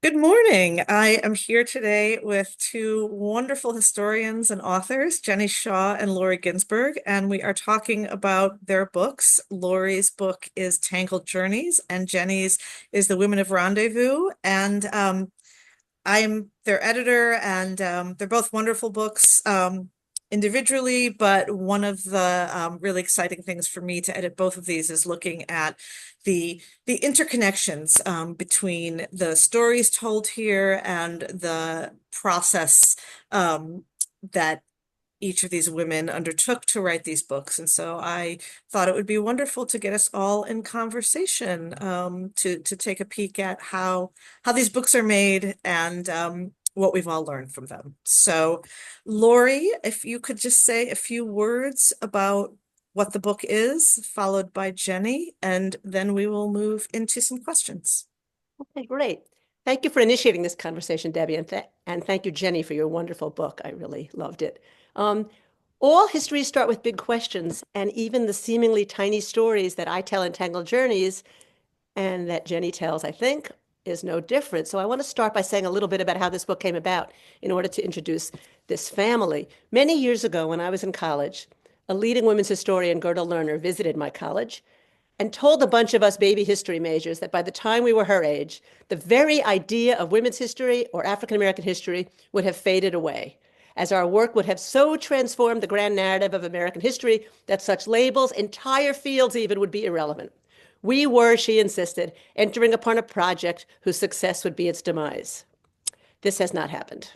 Good morning. I am here today with two wonderful historians and authors, Jenny Shaw and Lori Ginzberg, and we are talking about their books. Lori's book is Tangled Journeys, and Jenny's is The Women of Rendezvous. And I'm their editor, and they're both wonderful books individually, but one of the really exciting things for me to edit both of these is looking at the interconnections between the stories told here and the process that each of these women undertook to write these books. And so I thought it would be wonderful to get us all in conversation to take a peek at how these books are made and what we've all learned from them. So, Lori, if you could just say a few words about what the book is, followed by Jenny, and then we will move into some questions. Okay, great. Thank you for initiating this conversation, Debbie, and thank you, Jenny, for your wonderful book. I really loved it. Um, all histories start with big questions, and even the seemingly tiny stories that I tell in Tangled Journeys and that Jenny tells, I think, is no different. So I want to start by saying a little bit about how this book came about in order to introduce this family. Many years ago, when I was in college, a leading women's historian, Gerda Lerner, visited my college and told a bunch of us baby history majors that by the time we were her age, the very idea of women's history or African American history would have faded away, as our work would have so transformed the grand narrative of American history that such labels, entire fields even, would be irrelevant. We were, she insisted, entering upon a project whose success would be its demise. This has not happened.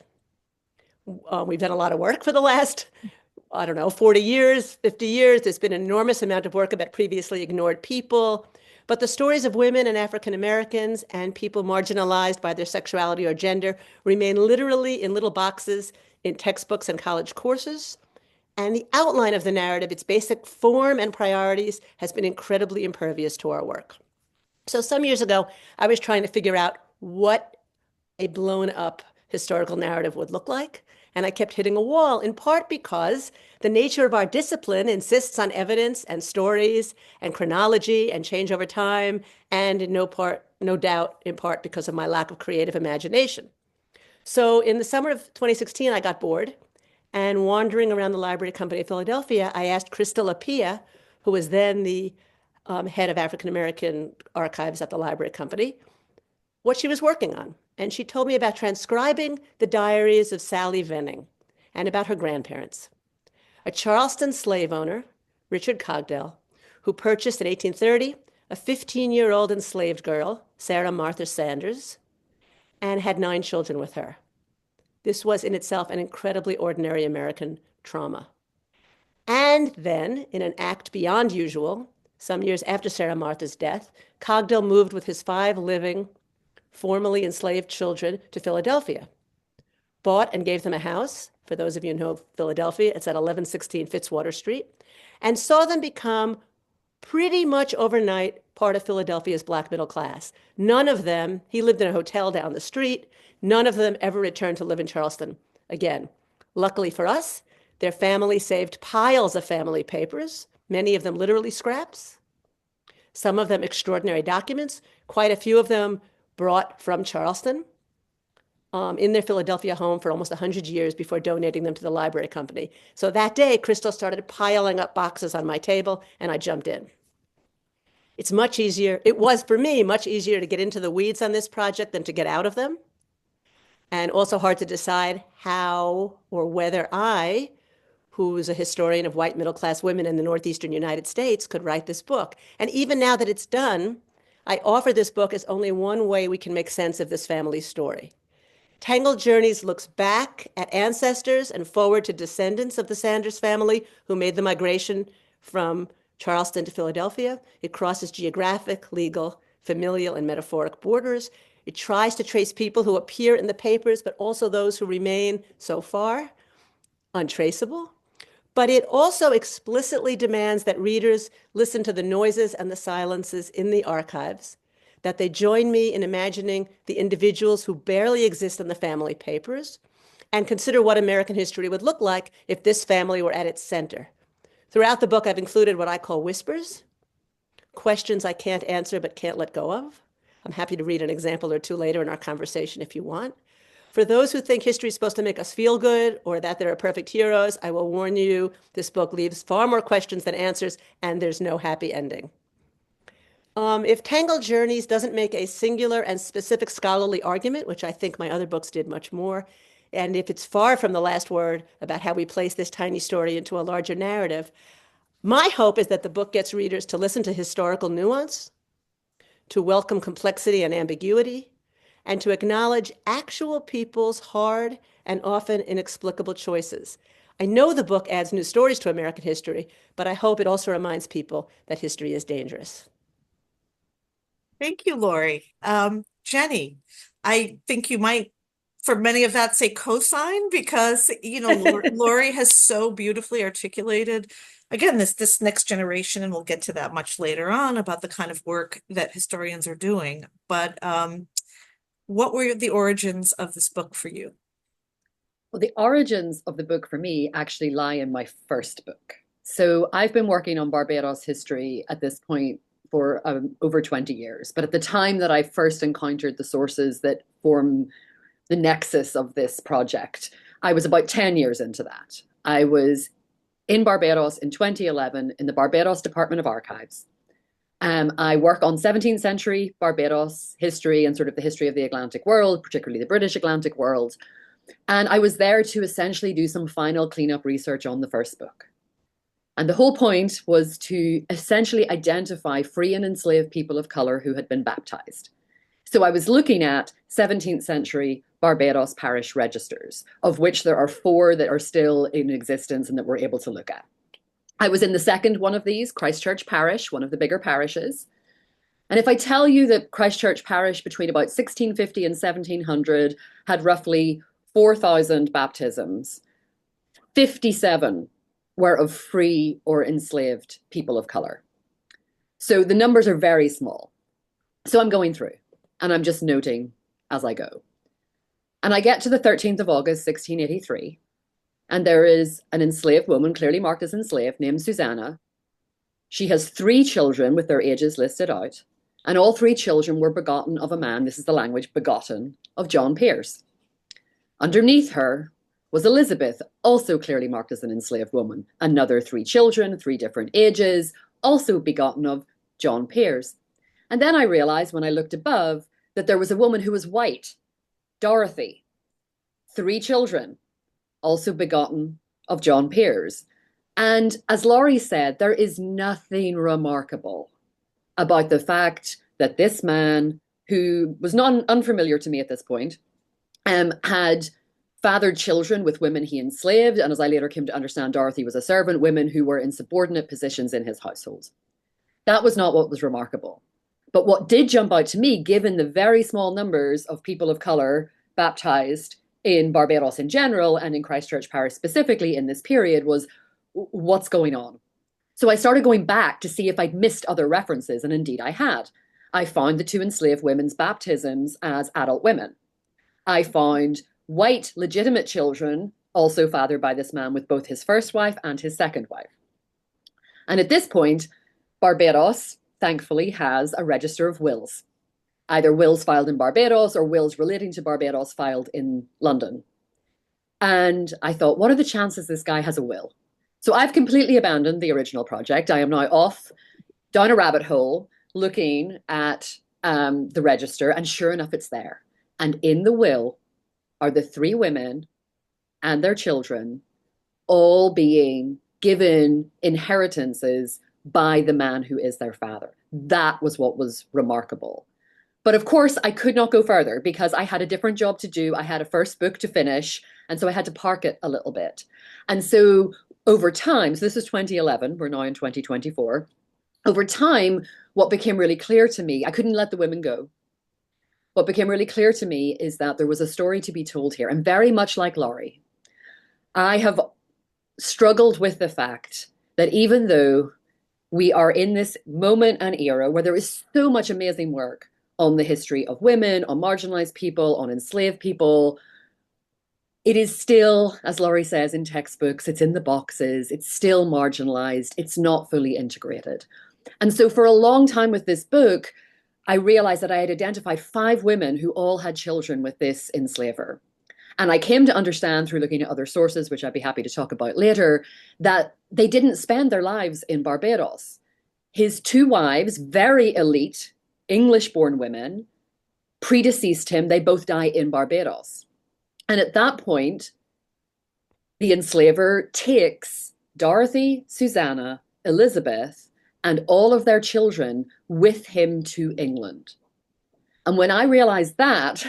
We've done a lot of work for the last, I don't know, 40 years, 50 years. There's been an enormous amount of work about previously ignored people. But the stories of women and African Americans and people marginalized by their sexuality or gender remain literally in little boxes in textbooks and college courses. And the outline of the narrative, its basic form and priorities, has been incredibly impervious to our work. So some years ago, I was trying to figure out what a blown up historical narrative would look like. And I kept hitting a wall, in part because the nature of our discipline insists on evidence and stories and chronology and change over time, and in no doubt, in part because of my lack of creative imagination. So in the summer of 2016, I got bored, and wandering around the Library Company of Philadelphia, I asked Krista Lapia, who was then the head of African American archives at the Library Company, what she was working on. And she told me about transcribing the diaries of Sally Venning and about her grandparents. A Charleston slave owner, Richard Cogdell, who purchased in 1830 a 15-year-old enslaved girl, Sarah Martha Sanders, and had 9 children with her. This was in itself an incredibly ordinary American trauma. And then, in an act beyond usual, some years after Sarah Martha's death, Cogdell moved with his 5 living, formerly enslaved children to Philadelphia, bought and gave them a house. For those of you who know Philadelphia, it's at 1116 Fitzwater Street, and saw them become pretty much overnight part of Philadelphia's black middle class. None of them, he lived in a hotel down the street, none of them ever returned to live in Charleston again. Luckily for us, their family saved piles of family papers, many of them literally scraps, some of them extraordinary documents, quite a few of them brought from Charleston in their Philadelphia home for almost 100 years before donating them to the Library Company. So that day, Crystal started piling up boxes on my table, and I jumped in. It's much easier, it was for me, much easier to get into the weeds on this project than to get out of them. And also hard to decide how or whether I, who's a historian of white middle-class women in the Northeastern United States, could write this book. And even now that it's done, I offer this book as only one way we can make sense of this family's story. Tangled Journeys looks back at ancestors and forward to descendants of the Sanders family who made the migration from Charleston to Philadelphia. It crosses geographic, legal, familial, and metaphoric borders. It tries to trace people who appear in the papers, but also those who remain, so far, untraceable. But it also explicitly demands that readers listen to the noises and the silences in the archives, that they join me in imagining the individuals who barely exist in the family papers, and consider what American history would look like if this family were at its center. Throughout the book, I've included what I call whispers, questions I can't answer but can't let go of, I'm happy to read an example or two later in our conversation if you want. For those who think history is supposed to make us feel good or that there are perfect heroes, I will warn you, this book leaves far more questions than answers, and there's no happy ending. If Tangled Journeys doesn't make a singular and specific scholarly argument, which I think my other books did much more, and if it's far from the last word about how we place this tiny story into a larger narrative, my hope is that the book gets readers to listen to historical nuance, to welcome complexity and ambiguity, and to acknowledge actual people's hard and often inexplicable choices. I know the book adds new stories to American history, but I hope it also reminds people that history is dangerous. Thank you, Lori. Jenny, I think you might, for many of that, say cosign because, Lori has so beautifully articulated, again, this next generation, and we'll get to that much later on about the kind of work that historians are doing. But what were the origins of this book for you? Well, the origins of the book for me actually lie in my first book. So I've been working on Barbados history at this point for over 20 years. But at the time that I first encountered the sources that form the nexus of this project, I was about 10 years into that. I was in Barbados in 2011 in the Barbados Department of Archives. I work on 17th century Barbados history and sort of the history of the Atlantic world, particularly the British Atlantic world. And I was there to essentially do some final cleanup research on the first book. And the whole point was to essentially identify free and enslaved people of color who had been baptized. So I was looking at 17th century Barbados parish registers, of which there are 4 that are still in existence and that we're able to look at. I was in the second one of these, Christchurch Parish, one of the bigger parishes. And if I tell you that Christchurch Parish between about 1650 and 1700 had roughly 4,000 baptisms, 57 were of free or enslaved people of color. So the numbers are very small. So I'm going through and I'm just noting as I go. And I get to the 13th of August, 1683, and there is an enslaved woman, clearly marked as enslaved, named Susanna. She has 3 children with their ages listed out, and all 3 children were begotten of a man, this is the language, begotten of John Pearse. Underneath her was Elizabeth, also clearly marked as an enslaved woman, another 3 children, 3 different ages, also begotten of John Pearse. And then I realized when I looked above that there was a woman who was white, Dorothy, 3 children, also begotten of John Pearse. And as Laurie said, there is nothing remarkable about the fact that this man, who was not unfamiliar to me at this point, had fathered children with women he enslaved. And as I later came to understand, Dorothy was a servant, women who were in subordinate positions in his household. That was not what was remarkable. But what did jump out to me, given the very small numbers of people of color baptized in Barbados in general and in Christchurch Parish specifically in this period, was what's going on. So I started going back to see if I'd missed other references, and indeed I had. I found the 2 enslaved women's baptisms as adult women. I found white legitimate children also fathered by this man with both his first wife and his second wife. And at this point, Barbados, thankfully, has a register of wills, either wills filed in Barbados or wills relating to Barbados filed in London. And I thought, what are the chances this guy has a will? So I've completely abandoned the original project. I am now off down a rabbit hole looking at the register, and sure enough, it's there. And in the will are the 3 women and their children, all being given inheritances by the man who is their father. That was what was remarkable. But of course, I could not go further because I had a different job to do. I had a first book to finish, and so I had to park it a little bit. And so over time, so this was 2011, we're now in 2024. Over time, what became really clear to me, I couldn't let the women go. What became really clear to me is that there was a story to be told here. And very much like Laurie, I have struggled with the fact that even though we are in this moment and era where there is so much amazing work on the history of women, on marginalized people, on enslaved people, it is still, as Laurie says in textbooks, it's in the boxes, it's still marginalized, it's not fully integrated. And so for a long time with this book, I realized that I had identified 5 women who all had children with this enslaver. And I came to understand through looking at other sources, which I'd be happy to talk about later, that they didn't spend their lives in Barbados. His 2 wives, very elite English-born women, predeceased him. They both die in Barbados. And at that point, the enslaver takes Dorothy, Susanna, Elizabeth, and all of their children with him to England. And when I realized that,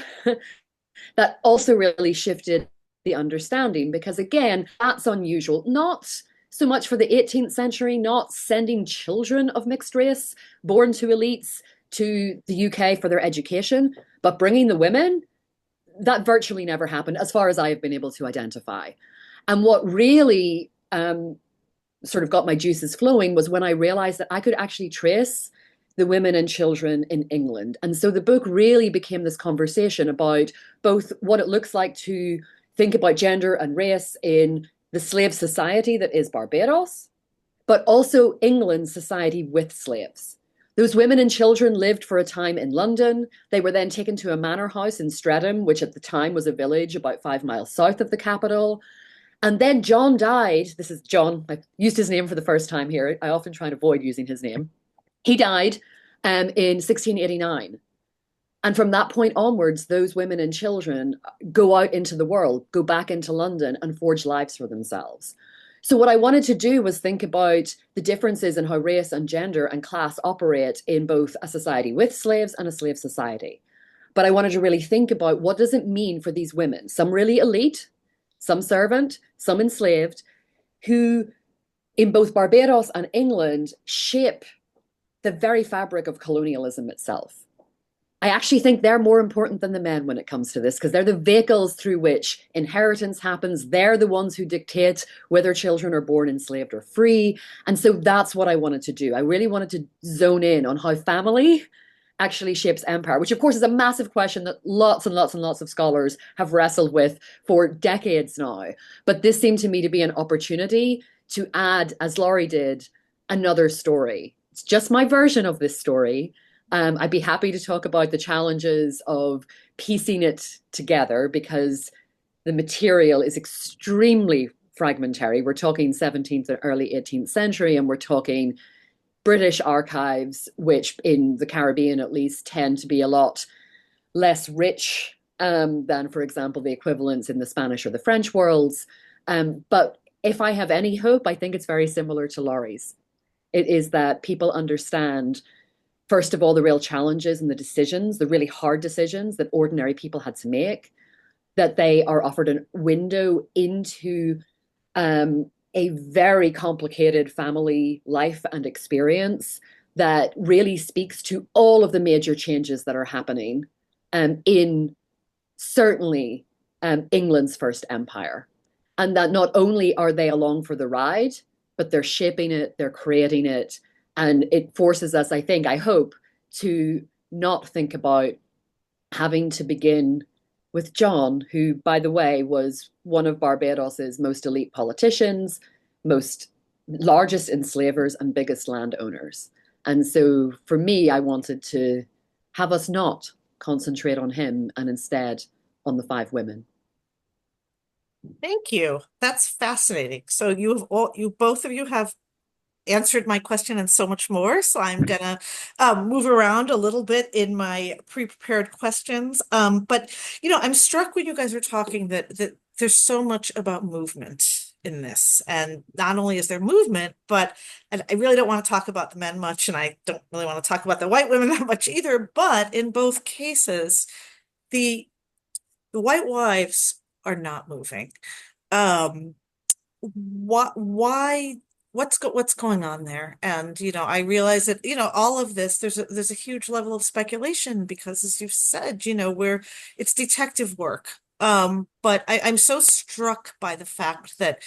that also really shifted the understanding, because again, that's unusual. Not so much for the 18th century, not sending children of mixed race born to elites to the UK for their education, but bringing the women, that virtually never happened as far as I have been able to identify. And what really sort of got my juices flowing was when I realized that I could actually trace the women and children in England. And so the book really became this conversation about both what it looks like to think about gender and race in the slave society that is Barbados, but also England's society with slaves. Those women and children lived for a time in London. They were then taken to a manor house in Streatham, which at the time was a village about 5 miles south of the capital. And then John died. This is John. I've used his name for the first time here. I often try and avoid using his name. He died in 1689. And from that point onwards, those women and children go out into the world, go back into London and forge lives for themselves. So what I wanted to do was think about the differences in how race and gender and class operate in both a society with slaves and a slave society. But I wanted to really think about what does it mean for these women, some really elite, some servant, some enslaved, who in both Barbados and England shape the very fabric of colonialism itself. I actually think they're more important than the men when it comes to this, because they're the vehicles through which inheritance happens. They're the ones who dictate whether children are born enslaved or free. And so that's what I wanted to do. I really wanted to zone in on how family actually shapes empire, which of course is a massive question that lots and lots and lots of scholars have wrestled with for decades now. But this seemed to me to be an opportunity to add, as Laurie did, another story. It's just my version of this story. I'd be happy to talk about the challenges of piecing it together because the material is extremely fragmentary. We're talking 17th and early 18th century, and we're talking British archives, which in the Caribbean at least tend to be a lot less rich than, for example, the equivalents in the Spanish or the French worlds. But if I have any hope, I think it's very similar to Laurie's. It is that people understand, first of all, the real challenges and the decisions, the really hard decisions that ordinary people had to make, that they are offered a window into a very complicated family life and experience that really speaks to all of the major changes that are happening in certainly England's first empire. And that not only are they along for the ride, but they're shaping it, they're creating it, and it forces us, I think, I hope, to not think about having to begin with John, who, by the way, was one of Barbados's most elite politicians, most largest enslavers and biggest landowners. And so for me, I wanted to have us not concentrate on him and instead on the 5 women. Thank you. That's fascinating. So you both of you have answered my question and so much more. So I'm gonna move around a little bit in my pre-prepared questions. But I'm struck when you guys are talking that there's so much about movement in this. And not only is there movement, but and I really don't want to talk about the men much, and I don't really want to talk about the white women that much either. But in both cases, the white wives are not moving. Why what's going on there? And I realize that all of this there's a huge level of speculation because, as you've said, where it's detective work. But I'm so struck by the fact that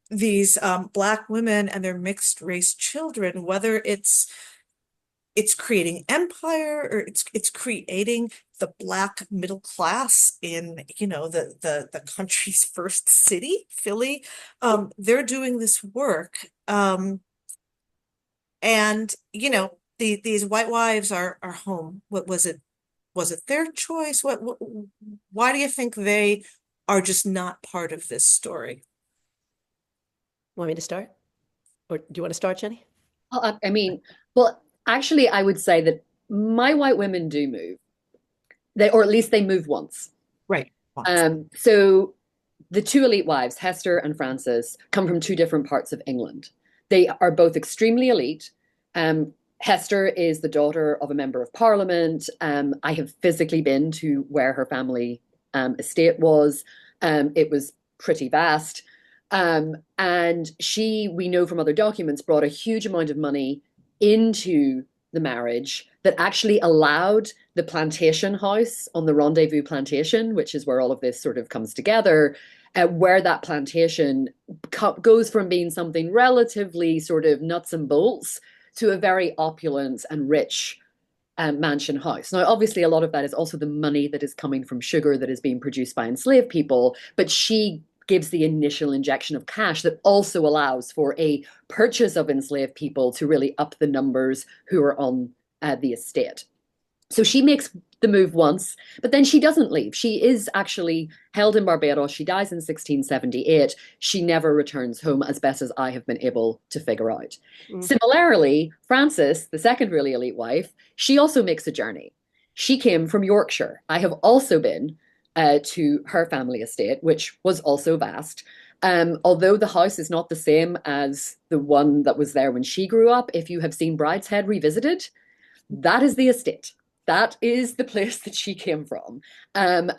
these Black women and their mixed race children, whether it's creating empire or it's creating the Black middle class in the country's first city, Philly. They're doing this work, and these white wives are home. What was it? Was it their choice? Why do you think they are just not part of this story? Want me to start? Or do you want to start, Jenny? Well, I mean, well, actually, I would say that my white women do move. Or at least they move once. Right. Once. So the two elite wives, Hester and Frances, come from two different parts of England. They are both extremely elite. Hester is the daughter of a member of parliament. I have physically been to where her family estate was. It was pretty vast. And she, we know from other documents, brought a huge amount of money into the marriage that actually allowed the plantation house on the Rendezvous plantation, which is where all of this sort of comes together, where that plantation goes from being something relatively sort of nuts and bolts to a very opulent and rich mansion house. Now, obviously, a lot of that is also the money that is coming from sugar that is being produced by enslaved people, but she gives the initial injection of cash that also allows for a purchase of enslaved people to really up the numbers who are on the estate. So she makes the move once, but then she doesn't leave. She is actually held in Barbados. She dies in 1678. She never returns home, as best as I have been able to figure out. Similarly, Frances, the second really elite wife, she also makes a journey. She came from Yorkshire. I have also been to her family estate, which was also vast. Although the house is not the same as the one that was there when she grew up, if you have seen Brideshead Revisited, that is the estate. That is the place that she came from. And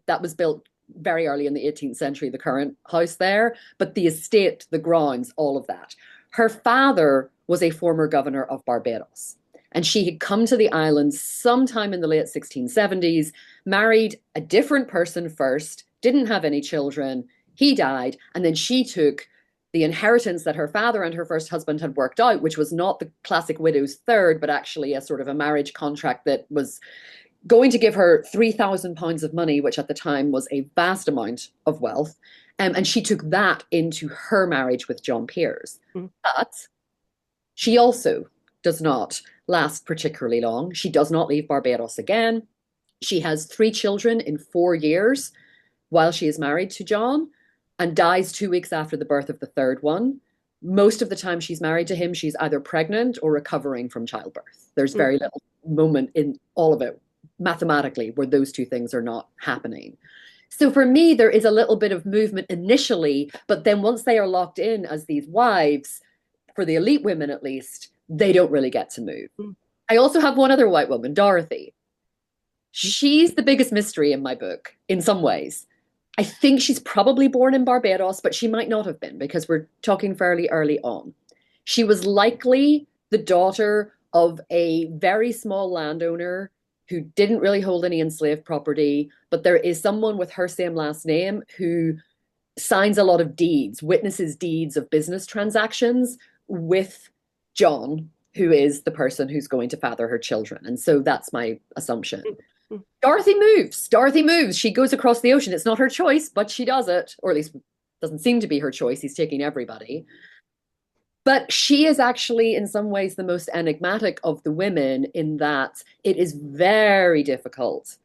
that was built very early in the 18th century, the current house there. But the estate, the grounds, all of that. Her father was a former governor of Barbados. And she had come to the island sometime in the late 1670s, married a different person first, didn't have any children. He died. And then she took the inheritance that her father and her first husband had worked out, which was not the classic widow's third, but actually a sort of a marriage contract that was going to give her £3,000 of money, which at the time was a vast amount of wealth. And she took that into her marriage with John Peers. But she also does not last particularly long. She does not leave Barbados again. She has 3 children in 4 years while she is married to John, and dies 2 weeks after the birth of the third one. Most of the time she's married to him, she's either pregnant or recovering from childbirth. There's very little moment in all of it, mathematically, where those two things are not happening. So for me, there is a little bit of movement initially, but then once they are locked in as these wives, for the elite women at least, they don't really get to move. I also have one other white woman, Dorothy. She's the biggest mystery in my book, in some ways. I think she's probably born in Barbados, but she might not have been because we're talking fairly early on. She was likely the daughter of a very small landowner who didn't really hold any enslaved property, but there is someone with her same last name who signs a lot of deeds, witnesses deeds of business transactions with John, who is the person who's going to father her children. And so that's my assumption. Dorothy moves. Dorothy moves. She goes across the ocean. It's not her choice, but she does it, or at least doesn't seem to be her choice. He's taking everybody. But she is actually, in some ways, the most enigmatic of the women in that it is very difficult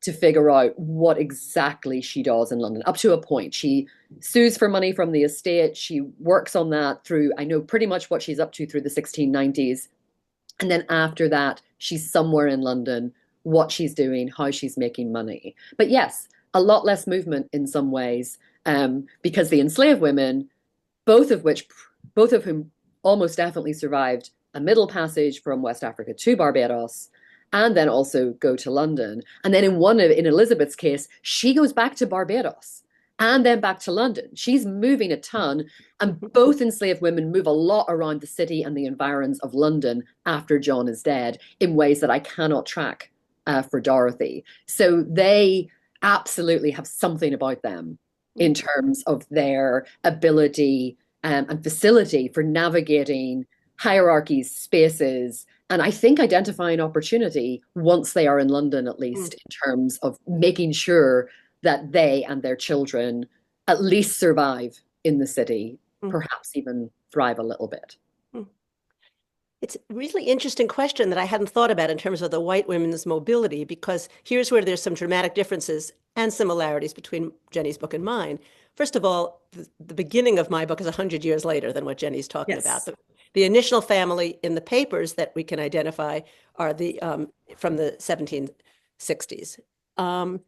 to figure out what exactly she does in London. Up to a point, she sues for money from the estate. She works on that through, I know pretty much what she's up to through the 1690s. And then after that, she's somewhere in London, what she's doing, how she's making money. But yes, a lot less movement in some ways, because the enslaved women, both of whom almost definitely survived a middle passage from West Africa to Barbados, and then also go to London. And then in Elizabeth's case, she goes back to Barbados and then back to London. She's moving a ton, and both enslaved women move a lot around the city and the environs of London after John is dead in ways that I cannot track for Dorothy. So they absolutely have something about them in terms of their ability and facility for navigating hierarchies, spaces, and I think identifying opportunity once they are in London, at least in terms of making sure that they and their children at least survive in the city, perhaps even thrive a little bit. It's a really interesting question that I hadn't thought about in terms of the white women's mobility, because here's where there's some dramatic differences and similarities between Jenny's book and mine. First of all, the beginning of my book is 100 years later than what Jenny's talking about. Yes. The initial family in the papers that we can identify are from the 1760s. Um,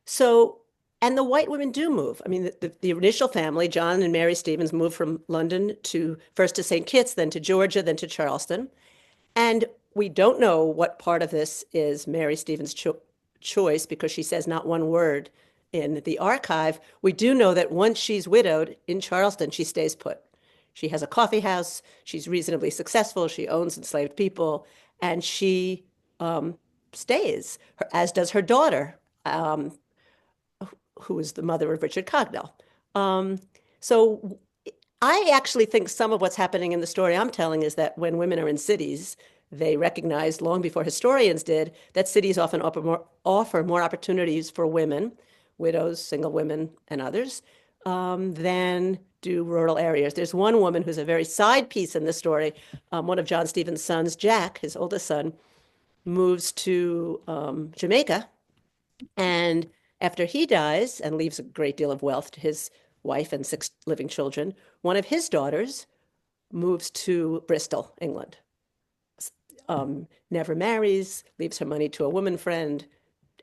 so, and the white women do move. I mean, the initial family, John and Mary Stevens, moved from London to first to St. Kitts, then to Georgia, then to Charleston. And we don't know what part of this is Mary Stevens' choice because she says not one word in the archive. We do know that once she's widowed in Charleston, she stays put. She has a coffee house. She's reasonably successful. She owns enslaved people, and she stays, as does her daughter, who is the mother of Richard Cogdell. So I actually think some of what's happening in the story I'm telling is that when women are in cities, they recognized long before historians did that cities often offer more opportunities for women, widows, single women, and others, than do rural areas. There's one woman who's a very side piece in this story. One of John Stevens' sons, Jack, his oldest son, moves to Jamaica, and after he dies and leaves a great deal of wealth to his wife and 6 living children, one of his daughters moves to Bristol, England. Never marries, leaves her money to a woman friend,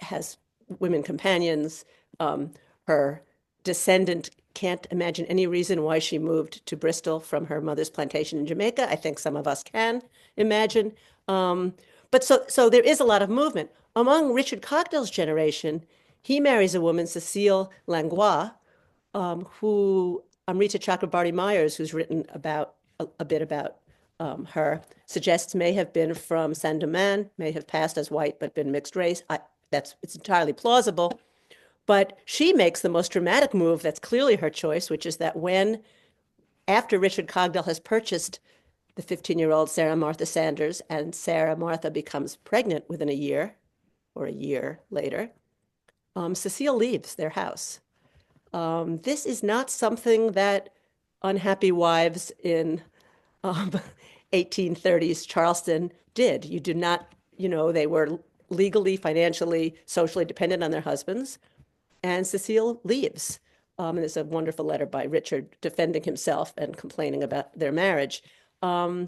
has women companions. Her descendant can't imagine any reason why she moved to Bristol from her mother's plantation in Jamaica. I think some of us can imagine. But so there is a lot of movement. Among Richard Cogdell's generation, he marries a woman, Cecile Langlois, who Amrita Chakrabarty Myers, who's written about a bit about her, suggests may have been from Saint-Domingue, may have passed as white but been mixed race. It's entirely plausible. But she makes the most dramatic move that's clearly her choice, which is that after Richard Cogdell has purchased the 15-year-old Sarah Martha Sanders, and Sarah Martha becomes pregnant within a year or a year later, Cecile leaves their house. This is not something that unhappy wives in 1830s Charleston did. You do not, they were legally, financially, socially dependent on their husbands. And Cecile leaves. And there's a wonderful letter by Richard defending himself and complaining about their marriage. And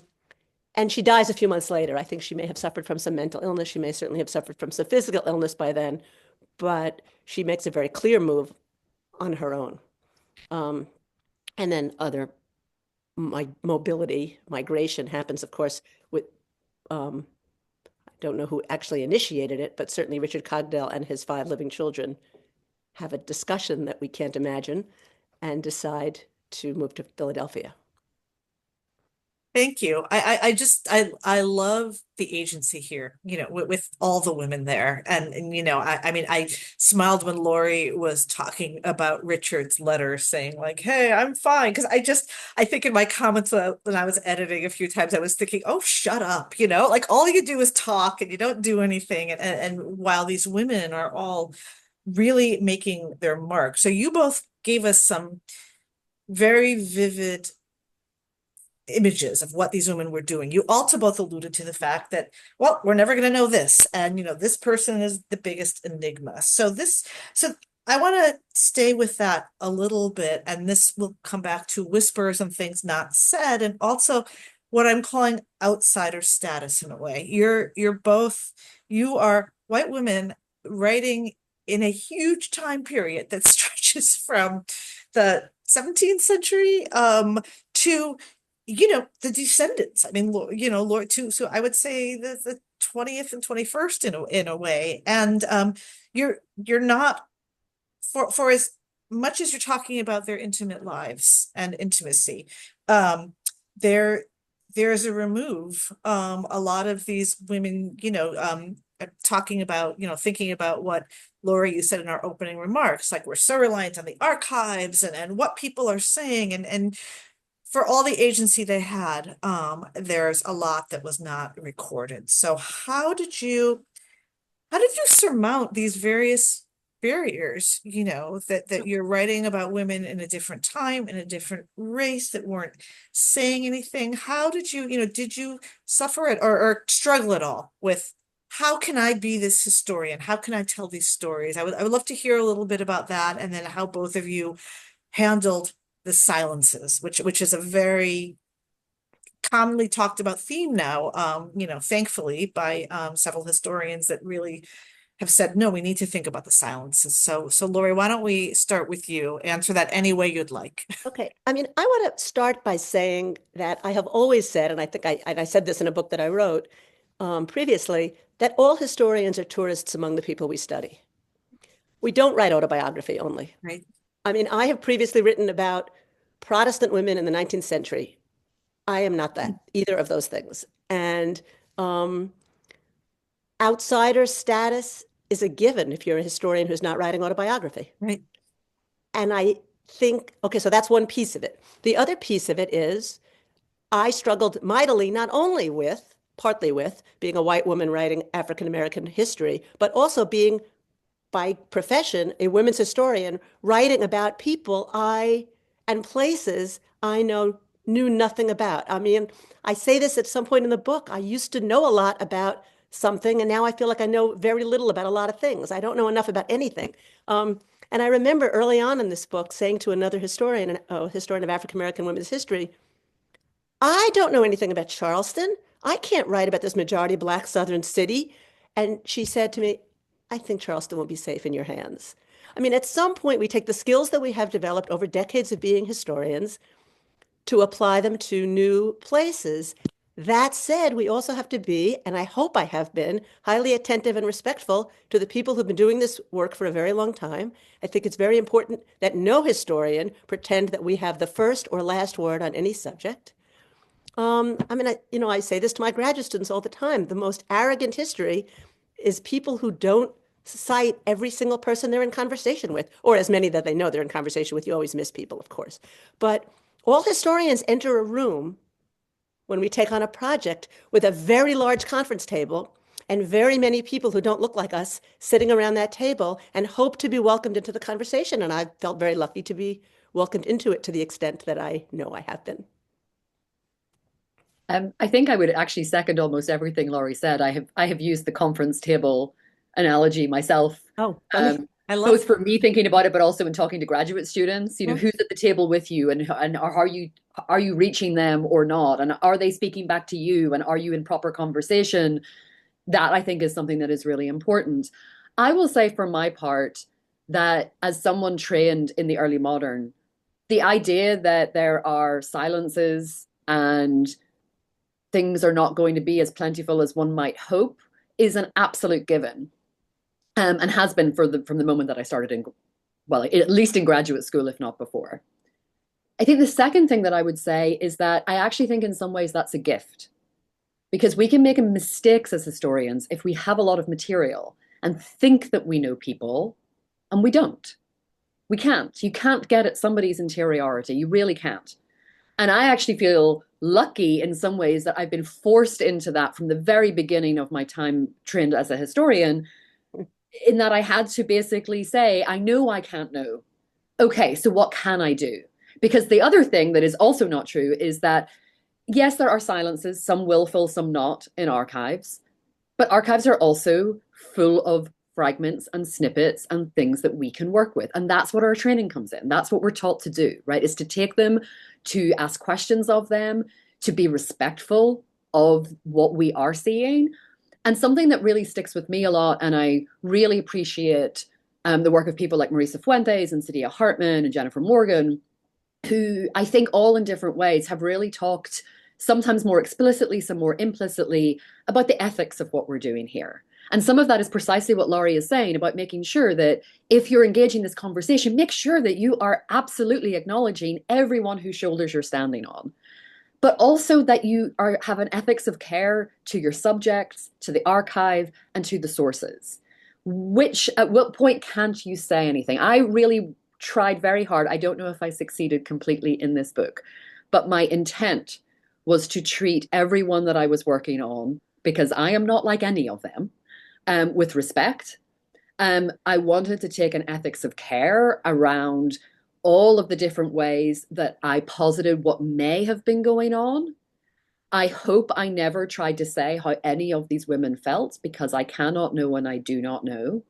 she dies a few months later. I think she may have suffered from some mental illness. She may certainly have suffered from some physical illness by then, but she makes a very clear move on her own. And then other migration happens, of course, with, I don't know who actually initiated it, but certainly Richard Cogdell and his 5 living children have a discussion that we can't imagine and decide to move to Philadelphia. Thank you. I love the agency here, with all the women there. And I mean, I smiled when Lori was talking about Richard's letter saying like, hey, I'm fine. Because I think in my comments when I was editing a few times, I was thinking, oh, shut up. Like all you do is talk and you don't do anything. And while these women are all really making their mark. So you both gave us some very vivid images of what these women were doing. You also both alluded to the fact that, well, we're never going to know this. And, this person is the biggest enigma. So I want to stay with that a little bit. And this will come back to whispers and things not said. And also what I'm calling outsider status in a way. You are white women writing in a huge time period that stretches from the 17th century to the descendants. I mean, Lord, too. So I would say the 20th and 21st in a way. And you're not for as much as you're talking about their intimate lives and intimacy, there's a remove. A lot of these women, talking about, thinking about what Lori, you said in our opening remarks, like we're so reliant on the archives and what people are saying and for all the agency they had, there's a lot that was not recorded. So how did you surmount these various barriers, that you're writing about women in a different time, in a different race that weren't saying anything. How did did you suffer it or struggle at all with how can I be this historian? How can I tell these stories? I would love to hear a little bit about that, and then how both of you handled the silences, which is a very commonly talked about theme now, thankfully by several historians that really have said, no, we need to think about the silences. So Lori, why don't we start with you? Answer that any way you'd like. Okay. I mean, I want to start by saying that I have always said, and I think I said this in a book that I wrote previously, that all historians are tourists among the people we study. We don't write autobiography only. Right. I mean, I have previously written about Protestant women in the 19th century. I am not that, either of those things. And outsider status is a given if you're a historian who's not writing autobiography. Right. And I think, okay, so that's one piece of it. The other piece of it is I struggled mightily, not only with, partly with being a white woman writing African American history, but also being by profession a women's historian writing about people and places I knew nothing about. I mean, I say this at some point in the book. I used to know a lot about something, and now I feel like I know very little about a lot of things. I don't know enough about anything. And I remember early on in this book saying to another historian, a historian of African American women's history, I don't know anything about Charleston. I can't write about this majority Black Southern city. And she said to me, I think Charleston will be safe in your hands. I mean, at some point, we take the skills that we have developed over decades of being historians to apply them to new places. That said, we also have to be, and I hope I have been, highly attentive and respectful to the people who've been doing this work for a very long time. I think it's very important that no historian pretend that we have the first or last word on any subject. I mean, I say this to my graduate students all the time. The most arrogant history is people who don't cite every single person they're in conversation with, or as many that they know they're in conversation with. You always miss people, of course. But all historians enter a room when we take on a project with a very large conference table and very many people who don't look like us sitting around that table and hope to be welcomed into the conversation. And I felt very lucky to be welcomed into it to the extent that I know I have been. I think I would actually second almost everything Laurie said. I have used the conference table analogy myself. Oh, funny. I love Both for me thinking about it, but also in talking to graduate students. Who's at the table with you, and are you reaching them or not, and are they speaking back to you, and are you in proper conversation? That I think is something that is really important. I will say for my part that as someone trained in the early modern, the idea that there are silences and things are not going to be as plentiful as one might hope is an absolute given, and has been from the moment that I started at least in graduate school, if not before. I think the second thing that I would say is that I actually think in some ways that's a gift, because we can make mistakes as historians if we have a lot of material and think that we know people, and we don't. We can't. You can't get at somebody's interiority. You really can't. And I actually feel lucky in some ways that I've been forced into that from the very beginning of my time trained as a historian, in that I had to basically say, I know I can't know. Okay, so what can I do? Because the other thing that is also not true is that, yes, there are silences, some willful, some not, in archives, but archives are also full of fragments and snippets and things that we can work with. And that's what our training comes in. That's what we're taught to do, right? Is to take them, to ask questions of them, to be respectful of what we are seeing. And something that really sticks with me a lot, and I really appreciate the work of people like Marisa Fuentes and Sadia Hartman and Jennifer Morgan, who I think all in different ways have really talked, sometimes more explicitly, some more implicitly, about the ethics of what we're doing here. And some of that is precisely what Laurie is saying about making sure that if you're engaging this conversation, make sure that you are absolutely acknowledging everyone whose shoulders you're standing on, but also that you have an ethics of care to your subjects, to the archive, and to the sources. At what point can't you say anything? I really tried very hard. I don't know if I succeeded completely in this book, but my intent was to treat everyone that I was working on, because I am not like any of them, with respect, I wanted to take an ethics of care around all of the different ways that I posited what may have been going on. I hope I never tried to say how any of these women felt because I cannot know and I do not know.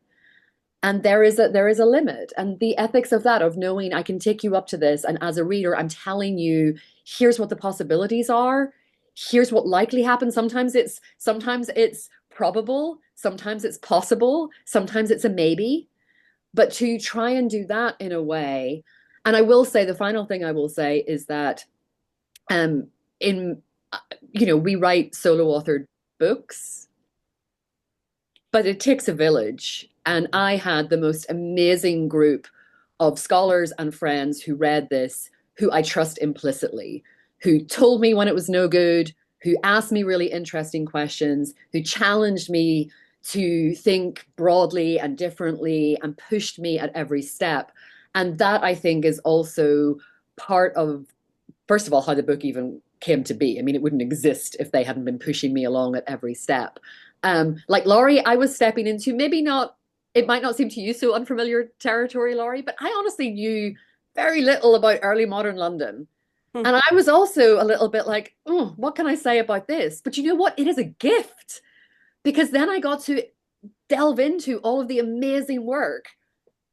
And there is a limit. And the ethics of that, of knowing I can take you up to this, and as a reader, I'm telling you, here's what the possibilities are, here's what likely happens. Sometimes it's probable, sometimes it's possible, sometimes it's a maybe. But to try and do that in a way, and I will say the final thing I will say is that in we write solo authored books, but it takes a village. And I had the most amazing group of scholars and friends who read this, who I trust implicitly, who told me when it was no good, who asked me really interesting questions, who challenged me to think broadly and differently and pushed me at every step. And that, I think, is also part of, first of all, how the book even came to be. I mean, it wouldn't exist if they hadn't been pushing me along at every step. Like Laurie, I was stepping into maybe not, it might not seem to you so unfamiliar territory, Laurie, but I honestly knew very little about early modern London. Hmm. And I was also a little bit like, oh, what can I say about this? But you know what? It is a gift because then I got to delve into all of the amazing work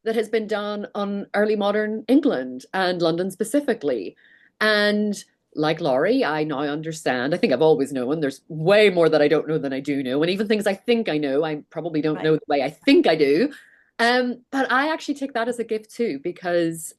that has been done on early modern England and London specifically. And like Laurie, I now understand. I think I've always known there's way more that I don't know than I do know. And even things I think I know, I probably don't know Right. the way I think I do. But I actually take that as a gift too, because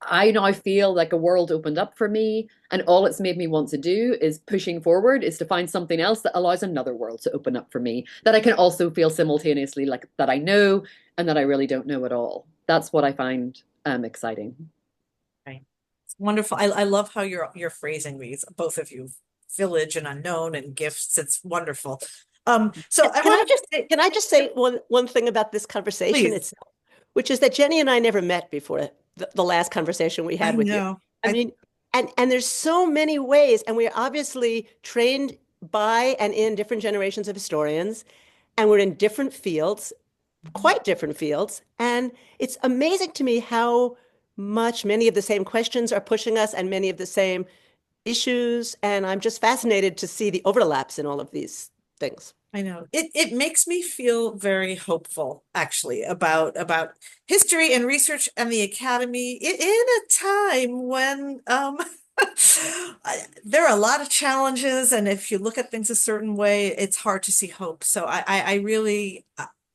I now feel like a world opened up for me. And all it's made me want to do is pushing forward, is to find something else that allows another world to open up for me that I can also feel simultaneously like that I know and that I really don't know at all. That's what I find exciting. Right. It's wonderful. I love how you're phrasing these, both of you, village and unknown and gifts. It's wonderful. So I Can I want just to say, can I just say one thing about this conversation please. itself, which is that Jenny and I never met before the last conversation we I had with you. know. I mean, and there's so many ways, and we're obviously trained by and in different generations of historians, and we're in different fields, quite different fields, and it's amazing to me how much many of the same questions are pushing us and many of the same issues, and I'm just fascinated to see the overlaps in all of these things. I know. It makes me feel very hopeful, actually, about history and research and the academy in a time when there are a lot of challenges, and if you look at things a certain way, it's hard to see hope. So I really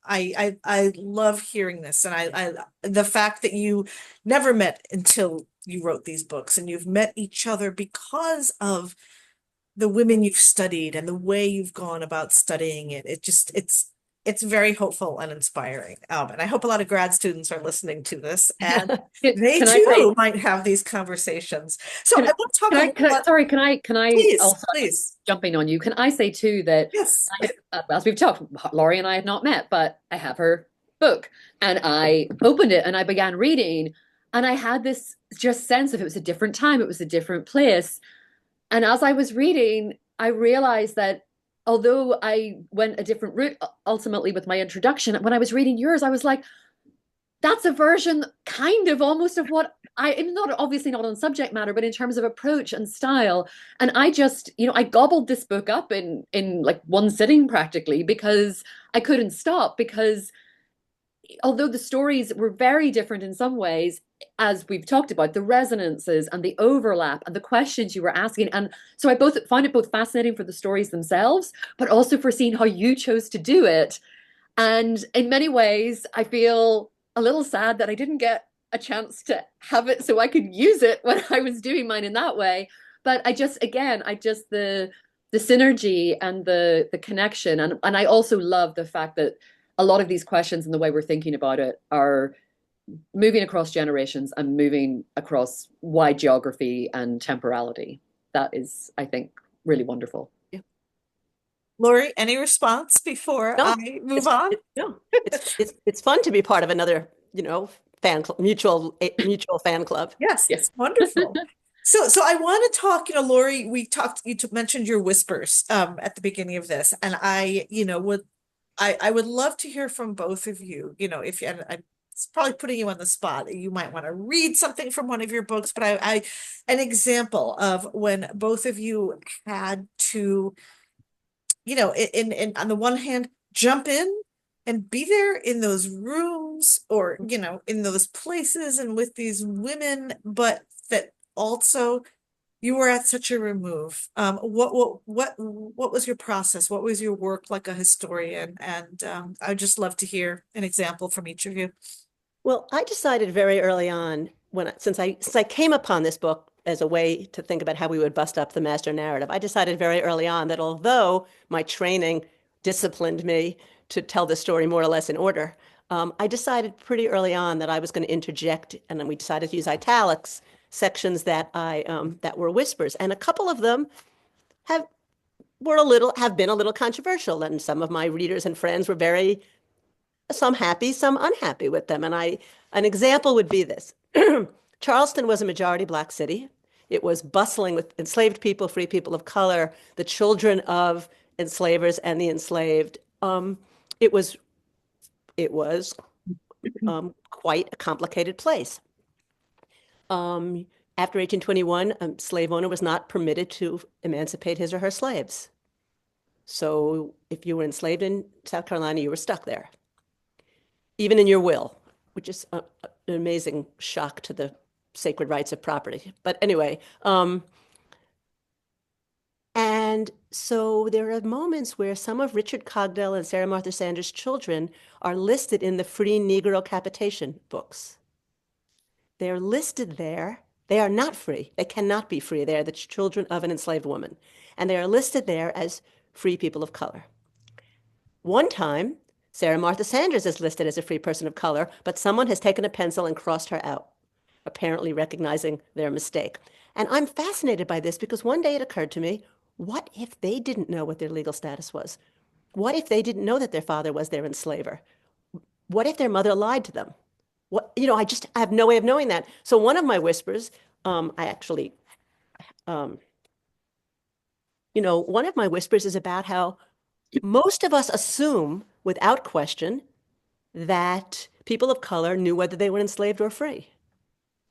I love hearing this, and I the fact that you never met until you wrote these books, and you've met each other because of the women you've studied and the way you've gone about studying it. It's very hopeful and inspiring. And I hope a lot of grad students are listening to this and they Can I say, too might have these conversations. So I can I, want to talk can a I, little can I, about, sorry, can I please, also, please. jumping on you, can I say too that Yes. as we've talked, Laurie and I have not met, but I have her book and I opened it and I began reading and I had this just sense of it was a different time, it was a different place. And as I was reading, I realized that although I went a different route ultimately with my introduction, when I was reading yours, I was like, that's a version kind of almost of what I'm not, obviously not on subject matter, but in terms of approach and style. And I just, I gobbled this book up in like one sitting practically because I couldn't stop, because although the stories were very different in some ways, as we've talked about, the resonances and the overlap and the questions you were asking. And so I both found it both fascinating for the stories themselves, but also for seeing how you chose to do it. And in many ways, I feel a little sad that I didn't get a chance to have it so I could use it when I was doing mine in that way. But I just the synergy and the connection. And I also love the fact that a lot of these questions and the way we're thinking about it are moving across generations and moving across wide geography and temporality. That is, I think, really wonderful. Yeah. Lori, any response before No, I move on? no, it's fun to be part of another, fan club, mutual fan club. Yes, Yeah. it's wonderful. So I want to talk, Lori, we talked, mentioned your whispers at the beginning of this, and I, would I would love to hear from both of you. If you, and it's probably putting you on the spot. You might want to read something from one of your books, but an example of when both of you had to, in on the one hand, jump in and be there in those rooms or, in those places and with these women, but that also you were at such a remove. What was your process? What was your work like a historian? And I'd just love to hear an example from each of you. Well, I decided very early on since I came upon this book as a way to think about how we would bust up the master narrative, I decided very early on that although my training disciplined me to tell the story more or less in order, I decided pretty early on that I was going to interject, and then we decided to use italics sections that were whispers, and a couple of them have have been a little controversial, and some of my readers and friends were very some happy, some unhappy with them. And an example would be this. Charleston was a majority Black city. It was bustling with enslaved people, free people of color, the children of enslavers and the enslaved. It was it was quite a complicated place. After 1821, a slave owner was not permitted to emancipate his or her slaves. So if you were enslaved in South Carolina, you were stuck there, even in your will, which is an amazing shock to the sacred rights of property. But anyway, and so there are moments where some of Richard Cogdell and Sarah Martha Sanders' children are listed in the Free Negro Capitation books. They're listed there. They are not free. They cannot be free. They are the children of an enslaved woman. And they are listed there as free people of color. One time, Sarah Martha Sanders is listed as a free person of color, but someone has taken a pencil and crossed her out, apparently recognizing their mistake. And I'm fascinated by this because one day it occurred to me, what if they didn't know what their legal status was? What if they didn't know that their father was their enslaver? What if their mother lied to them? I have no way of knowing that. So one of my whispers, one of my whispers is about how most of us assume without question that people of color knew whether they were enslaved or free.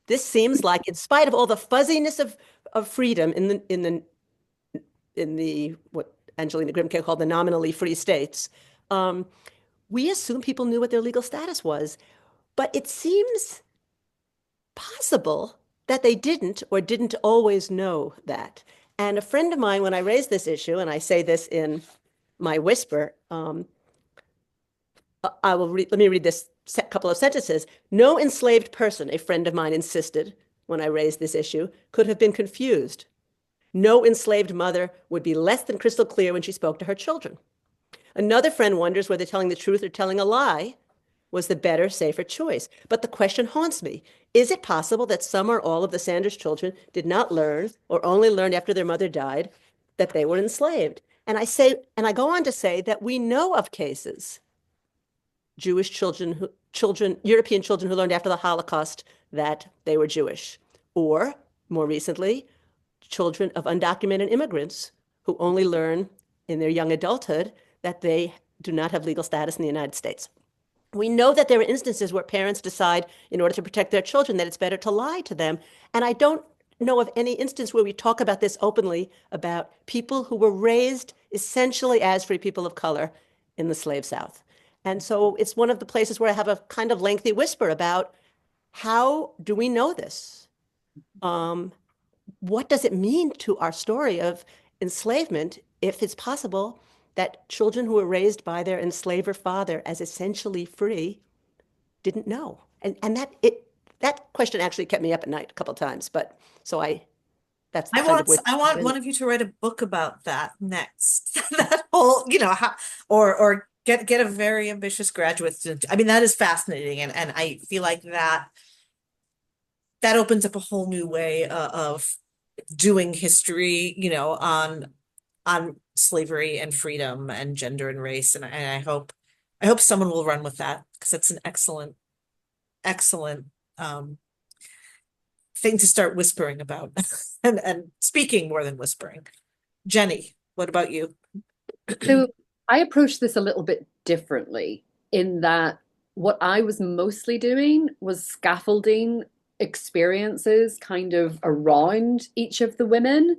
This seems like, in spite of all the fuzziness of freedom in the what Angelina Grimke called the nominally free states, we assume people knew what their legal status was. But it seems possible that they didn't or didn't always know that. And a friend of mine, when I raised this issue, and I say this in my whisper, let me read this couple of sentences. No enslaved person, a friend of mine insisted when I raised this issue, could have been confused. No enslaved mother would be less than crystal clear when she spoke to her children. Another friend wonders whether telling the truth or telling a lie was the better, safer choice. But the question haunts me. Is it possible that some or all of the Sanders children did not learn or only learned after their mother died that they were enslaved? And I go on to say that we know of cases, Jewish children, European children who learned after the Holocaust that they were Jewish, or more recently, children of undocumented immigrants who only learn in their young adulthood that they do not have legal status in the United States. We know that there are instances where parents decide, in order to protect their children, that it's better to lie to them. And I don't know of any instance where we talk about this openly about people who were raised essentially as free people of color in the slave South. And so it's one of the places where I have a kind of lengthy whisper about how do we know this? What does it mean to our story of enslavement if it's possible that children who were raised by their enslaver father as essentially free didn't know? And that question actually kept me up at night a couple of times. But so that's the kind of I want one of you to write a book about that next. That whole, or get a very ambitious graduate student. I mean, that is fascinating, and I feel like that opens up a whole new way of doing history, on slavery and freedom and gender and race, and I hope someone will run with that because it's an excellent thing to start whispering about and speaking more than whispering. Jenny, what about you? So I approached this a little bit differently in that what I was mostly doing was scaffolding experiences kind of around each of the women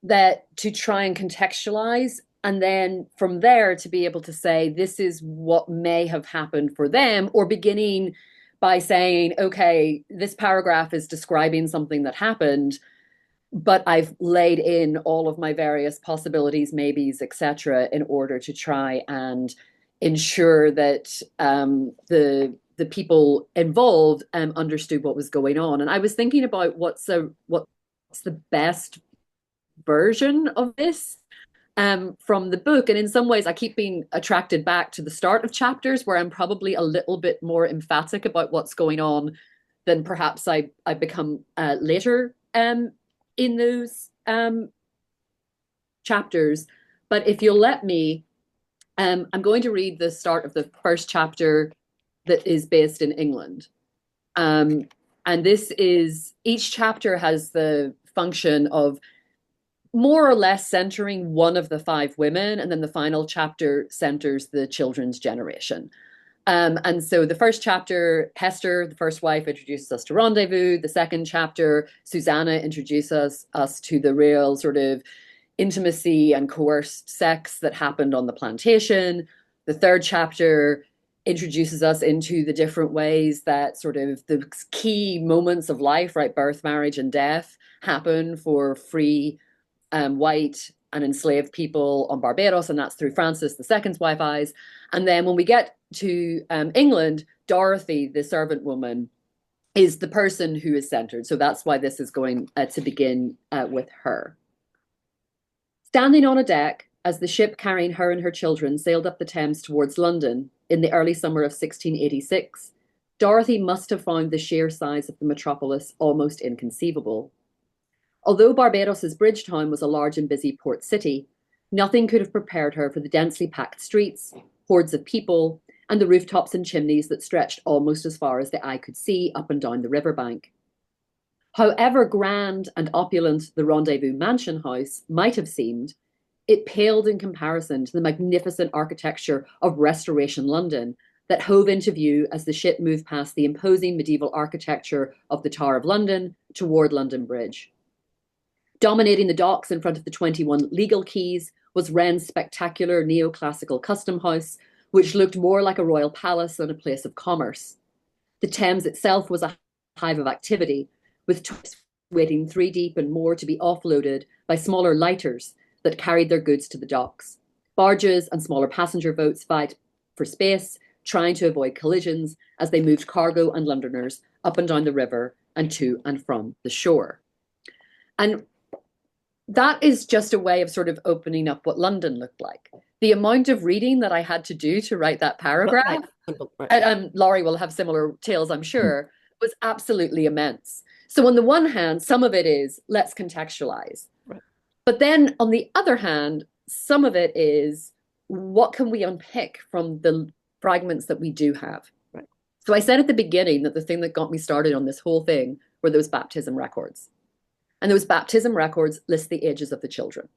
that to try and contextualize. And then from there to be able to say, this is what may have happened for them, or beginning by saying, okay, this paragraph is describing something that happened, but I've laid in all of my various possibilities, maybes, etc., in order to try and ensure that the people involved understood what was going on. And I was thinking about what's the best version of this from the book. And in some ways, I keep being attracted back to the start of chapters where I'm probably a little bit more emphatic about what's going on than perhaps I become later in those chapters. But if you'll let me, I'm going to read the start of the first chapter that is based in England. And this is, each chapter has the function of more or less centering one of the five women, and then the final chapter centers the children's generation. And so the first chapter, Hester, the first wife, introduces us to Rendezvous. The second chapter, Susanna introduces us to the real sort of intimacy and coerced sex that happened on the plantation. The third chapter introduces us into the different ways that sort of the key moments of life, right, birth, marriage, and death, happen for free white and enslaved people on Barbados, and that's through Francis II's wife eyes. And then when we get to England, Dorothy, the servant woman, is the person who is centered. So that's why this is going to begin with her. Standing on a deck as the ship carrying her and her children sailed up the Thames towards London in the early summer of 1686, Dorothy must have found the sheer size of the metropolis almost inconceivable. Although Barbados's Bridgetown was a large and busy port city, nothing could have prepared her for the densely packed streets, hordes of people, and the rooftops and chimneys that stretched almost as far as the eye could see up and down the riverbank. However grand and opulent the Rendezvous mansion house might have seemed, it paled in comparison to the magnificent architecture of Restoration London that hove into view as the ship moved past the imposing medieval architecture of the Tower of London toward London Bridge. Dominating the docks in front of the 21 legal quays was Wren's spectacular neoclassical custom house, which looked more like a royal palace than a place of commerce. The Thames itself was a hive of activity, with tourists waiting 3 deep and more to be offloaded by smaller lighters that carried their goods to the docks. Barges and smaller passenger boats vied for space, trying to avoid collisions as they moved cargo and Londoners up and down the river and to and from the shore. And that is just a way of sort of opening up what London looked like. The amount of reading that I had to do to write that paragraph, Right. and Laurie will have similar tales, I'm sure, was absolutely immense. So on the one hand, some of it is, let's contextualize. Right. But then on the other hand, some of it is, what can we unpick from the fragments that we do have? Right. So I said at the beginning that the thing that got me started on this whole thing were those baptism records. And those baptism records list the ages of the children.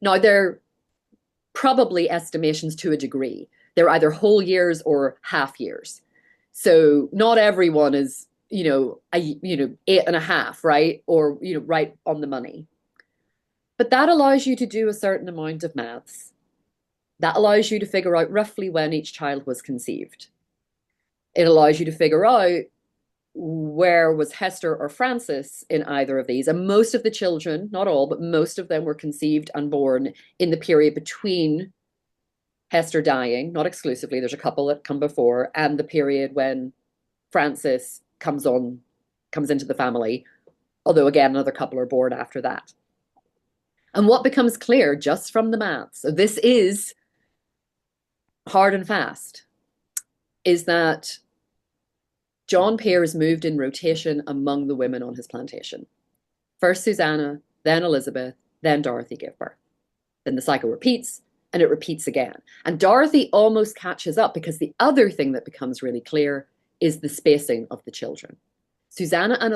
Now, they're probably estimations to a degree. They're either whole years or half years. So not everyone is, 8.5, right? Or, right on the money. But that allows you to do a certain amount of maths. That allows you to figure out roughly when each child was conceived. It allows you to figure out where was Hester or Francis in either of these. And most of the children, not all, but most of them were conceived and born in the period between Hester dying, not exclusively, there's a couple that come before, and the period when Francis comes into the family, although again, another couple are born after that. And what becomes clear just from the maths, so this is hard and fast, is that John Pearse moved in rotation among the women on his plantation. First Susanna, then Elizabeth, then Dorothy gave birth. Then the cycle repeats, and it repeats again. And Dorothy almost catches up because the other thing that becomes really clear is the spacing of the children. Susanna and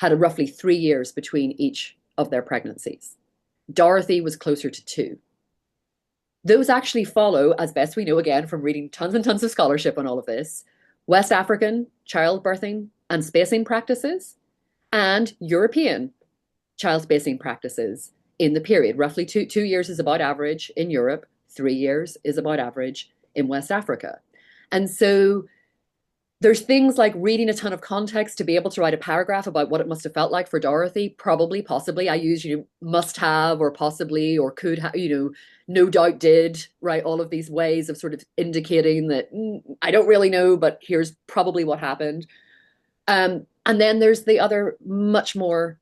had a roughly 3 years between each of their pregnancies. Dorothy was closer to 2. Those actually follow, as best we know, again, from reading tons and tons of scholarship on all of this, West African childbirthing and spacing practices and European child spacing practices in the period. Roughly 2 years is about average in Europe, 3 years is about average in West Africa. And so there's things like reading a ton of context to be able to write a paragraph about what it must have felt like for Dorothy. Probably, possibly. I use, must have or possibly or could have, no doubt did, right? All of these ways of sort of indicating that I don't really know, but here's probably what happened. And then there's the other much more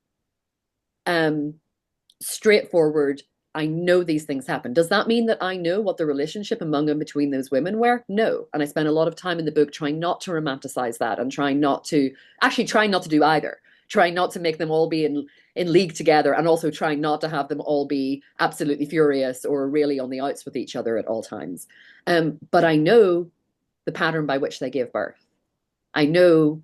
straightforward, I know these things happen. Does that mean that I know what the relationship among and between those women were? No. And I spent a lot of time in the book trying not to romanticize that and trying not to do either. Trying not to make them all be in league together, and also trying not to have them all be absolutely furious or really on the outs with each other at all times. But I know the pattern by which they gave birth. I know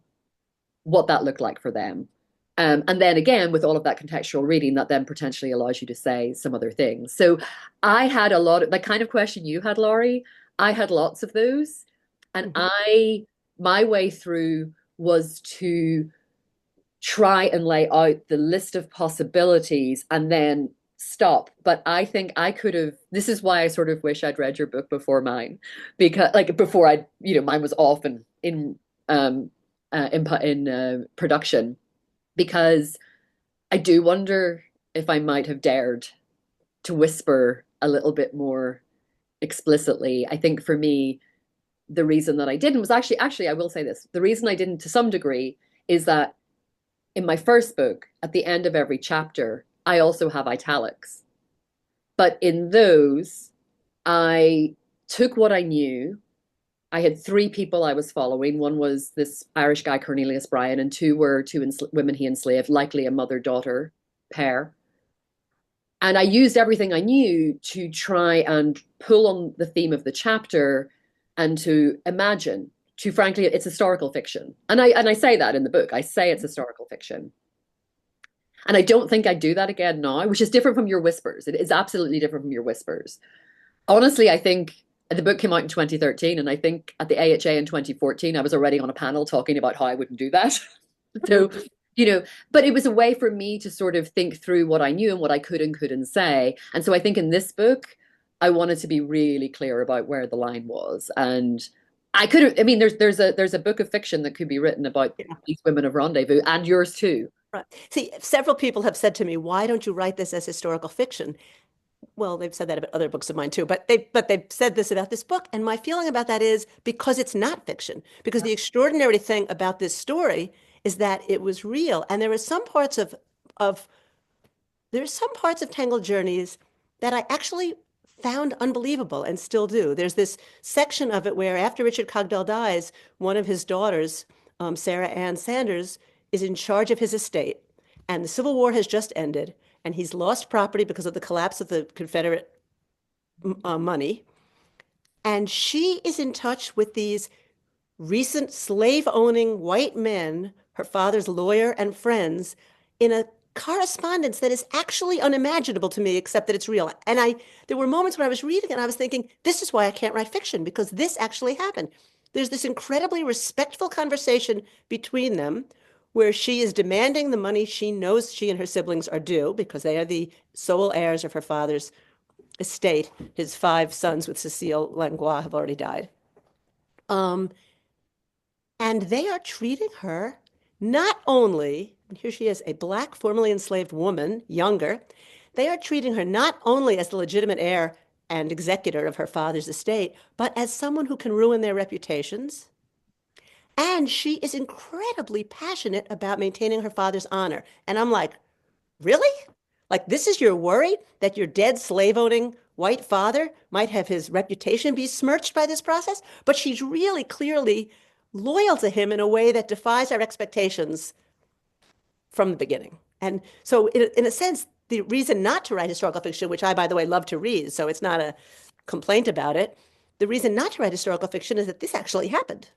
what that looked like for them. And then again, with all of that contextual reading, that then potentially allows you to say some other things. So I had a lot of the kind of question you had, Laurie. I had lots of those. And my way through was to try and lay out the list of possibilities and then stop. But I think I could have, this is why I sort of wish I'd read your book before mine, because before mine was off and in production. Because I do wonder if I might have dared to whisper a little bit more explicitly. I think for me, the reason that I didn't was actually, I will say this. The reason I didn't to some degree is that in my first book, at the end of every chapter, I also have italics. But in those, I took what I knew. I had 3 people I was following. One was this Irish guy, Cornelius Bryan, and 2 were 2 women he enslaved, likely a mother-daughter pair. And I used everything I knew to try and pull on the theme of the chapter and to imagine, frankly, it's historical fiction. And I say that in the book. I say it's historical fiction. And I don't think I'd do that again now, which is different from your whispers. It is absolutely different from your whispers. Honestly, I think the book came out in 2013, and I think at the AHA in 2014, I was already on a panel talking about how I wouldn't do that. So, but it was a way for me to sort of think through what I knew and what I could and couldn't say. And so I think in this book, I wanted to be really clear about where the line was. And I could have, there's a book of fiction that could be written about these women of Rendezvous, and yours too. Right. See, several people have said to me, why don't you write this as historical fiction? Well, they've said that about other books of mine too, but they've said this about this book. And my feeling about that is because it's not fiction, because the extraordinary thing about this story is that it was real. And there are some parts of Tangled Journeys that I actually found unbelievable and still do. There's this section of it where after Richard Cogdell dies, one of his daughters, Sarah Ann Sanders, is in charge of his estate. And the Civil War has just ended, and he's lost property because of the collapse of the Confederate money. And she is in touch with these recent slave-owning white men, her father's lawyer and friends, in a correspondence that is actually unimaginable to me, except that it's real. And there were moments when I was reading it and I was thinking, this is why I can't write fiction, because this actually happened. There's this incredibly respectful conversation between them where she is demanding the money she knows she and her siblings are due because they are the sole heirs of her father's estate. His 5 sons with Cecile Langlois have already died. And they are treating her not only, and here she is, a Black, formerly enslaved woman, younger, they are treating her not only as the legitimate heir and executor of her father's estate, but as someone who can ruin their reputations. And she is incredibly passionate about maintaining her father's honor. And I'm like, really? Like, this is your worry that your dead slave-owning white father might have his reputation be smirched by this process? But she's really clearly loyal to him in a way that defies our expectations from the beginning. And so in a sense, the reason not to write historical fiction, which I, by the way, love to read, so it's not a complaint about it, the reason not to write historical fiction is that this actually happened.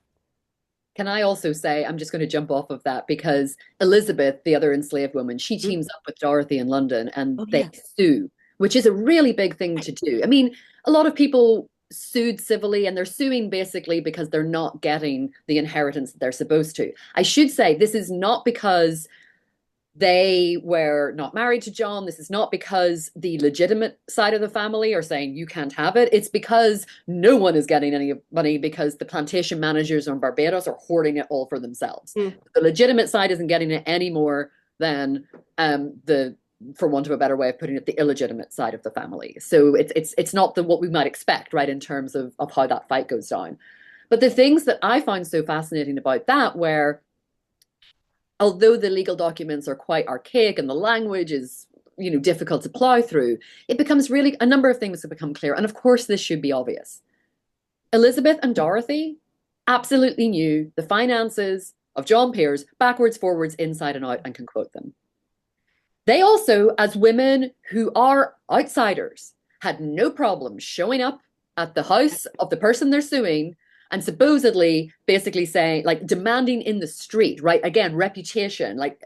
Can I also say, I'm just going to jump off of that because Elizabeth, the other enslaved woman, she Mm. teams up with Dorothy in London and Oh, they yeah. sue, which is a really big thing Right. to do. I mean, a lot of people sued civilly and they're suing basically because they're not getting the inheritance that they're supposed to. I should say this is not because they were not married to John. This is not because the legitimate side of the family are saying you can't have it. It's because no one is getting any money because the plantation managers on Barbados are hoarding it all for themselves. Mm. The legitimate side isn't getting it any more than the, for want of a better way of putting it, the illegitimate side of the family. So it's not the what we might expect, right, in terms of how that fight goes down. But the things that I found so fascinating about that where although the legal documents are quite archaic and the language is difficult to plow through, it becomes really a number of things have become clear. And of course, this should be obvious. Elizabeth and Dorothy absolutely knew the finances of John Pearce backwards, forwards, inside and out, and can quote them. They also, as women who are outsiders, had no problem showing up at the house of the person they're suing and supposedly basically saying, like, demanding in the street, right? Again, reputation, like,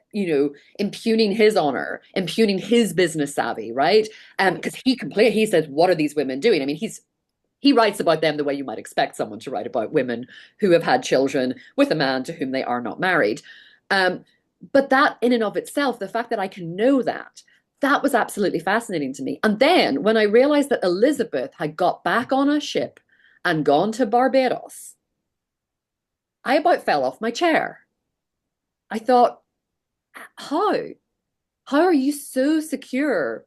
impugning his honor, impugning his business savvy, right? Right. Because he says, what are these women doing? I mean, he writes about them the way you might expect someone to write about women who have had children with a man to whom they are not married. Um, but that in and of itself, the fact that I can know that, that was absolutely fascinating to me. And then when I realized that Elizabeth had got back on a ship and gone to Barbados, I about fell off my chair. I thought, how? How are you so secure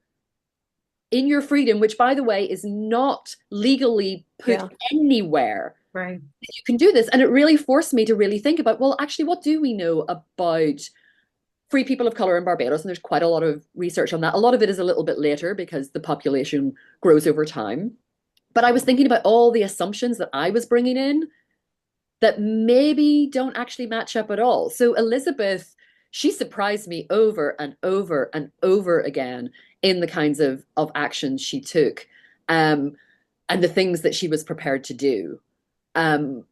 in your freedom, which, by the way, is not legally put Yeah. anywhere? Right. You can do this. And it really forced me to really think about, well, actually, what do we know about free people of color in Barbados? And there's quite a lot of research on that. A lot of it is a little bit later because the population grows over time. But I was thinking about all the assumptions that I was bringing in that maybe don't actually match up at all. So Elizabeth, she surprised me over and over and over again in the kinds of actions she took, um, and the things that she was prepared to do. And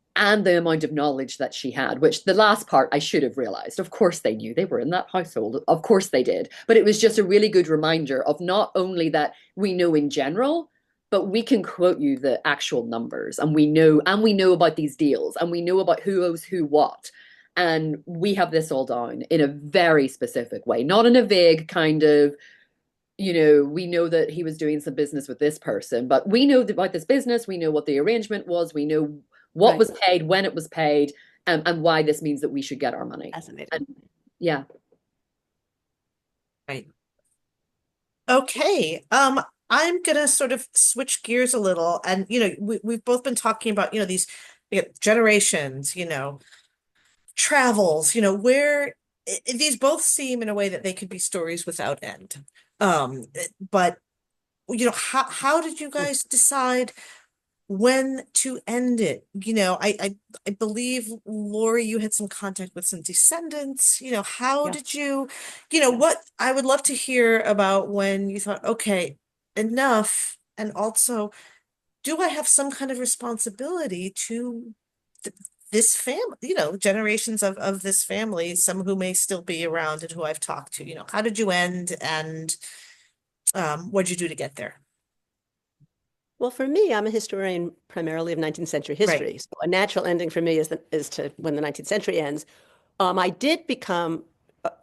the amount of knowledge that she had, which the last part I should have realized. Of course, they knew they were in that household. Of course, they did. But it was just a really good reminder of not only that we know in general, but we can quote you the actual numbers, and we know about these deals, and we know about who owes who what. And we have this all down in a very specific way, not in a vague kind of, we know that he was doing some business with this person, but we know about this business. We know what the arrangement was. We know what Right. was paid, when it was paid, and why this means that we should get our money. Fascinating. And yeah, Right. Okay. I'm gonna sort of switch gears a little, and we've both been talking about these generations, travels, where these both seem in a way that they could be stories without end. But how did you Mm. guys decide when to end it? I believe, Lori, you had some contact with some descendants. How Yeah. did you, Yeah. what I would love to hear about when you thought, okay, enough, and also, do I have some kind of responsibility to th this family, generations of this family, some who may still be around and who I've talked to, how did you end, and what'd you do to get there? Well, for me, I'm a historian primarily of 19th century Right. history. So a natural ending for me is to when the 19th century ends. I did become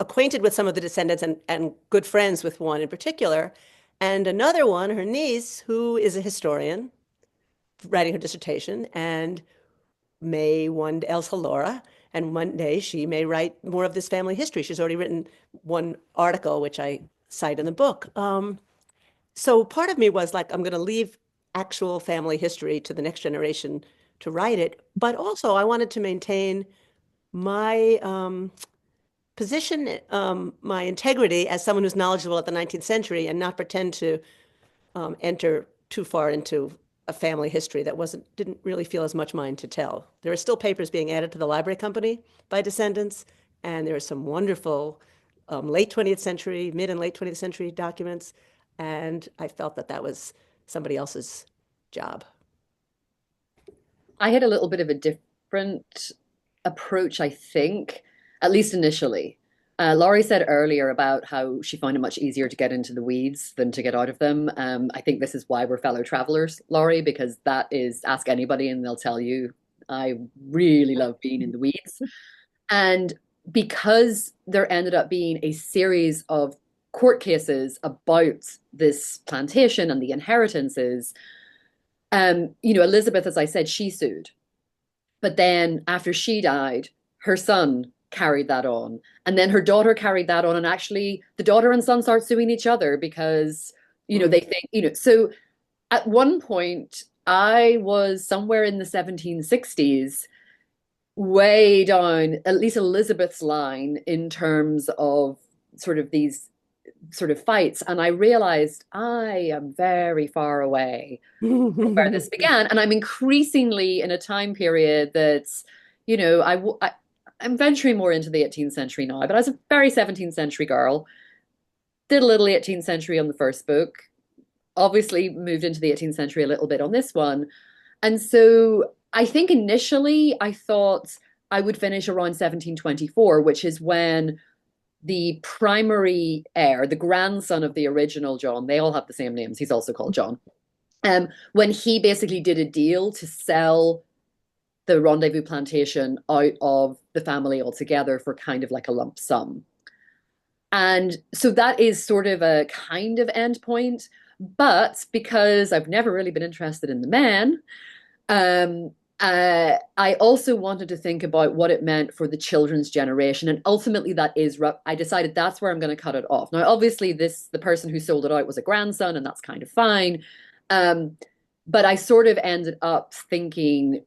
acquainted with some of the descendants and good friends with one in particular, and another one, her niece, who is a historian writing her dissertation, and may one day, Elsa Laura, and one day she may write more of this family history. She's already written one article, which I cite in the book. So part of me was like, I'm going to leave actual family history to the next generation to write it, but also I wanted to maintain my position, my integrity as someone who's knowledgeable at the 19th century and not pretend to enter too far into a family history that didn't really feel as much mine to tell. There are still papers being added to the library company by descendants, and there are some wonderful late 20th century, mid and late 20th century documents, and I felt that that was somebody else's job. I had a little bit of a different approach, I think, at least initially. Laurie said earlier about how she found it much easier to get into the weeds than to get out of them. I think this is why we're fellow travelers, Laurie, because that is, ask anybody and they'll tell you, I really love being in the weeds. And because there ended up being a series of court cases about this plantation and the inheritances, Elizabeth, as I said, she sued. But then after she died, her son carried that on. And then her daughter carried that on. And actually, the daughter and son start suing each other because, they think, so at one point, I was somewhere in the 1760s, way down, at least Elizabeth's line in terms of sort of these sort of fights. And I realized I am very far away from where this began. And I'm increasingly in a time period that's, I'm venturing more into the 18th century now, but I was a very 17th century girl, did a little 18th century on the first book, obviously moved into the 18th century a little bit on this one. And so I think initially I thought I would finish around 1724, which is when the primary heir, the grandson of the original John, they all have the same names. He's also called John. When he basically did a deal to sell the Rendezvous plantation out of the family altogether for kind of like a lump sum. And so that is sort of a kind of end point. But because I've never really been interested in the men, I also wanted to think about what it meant for the children's generation. And ultimately I decided that's where I'm going to cut it off. Now, obviously the person who sold it out was a grandson, and that's kind of fine. But I sort of ended up thinking,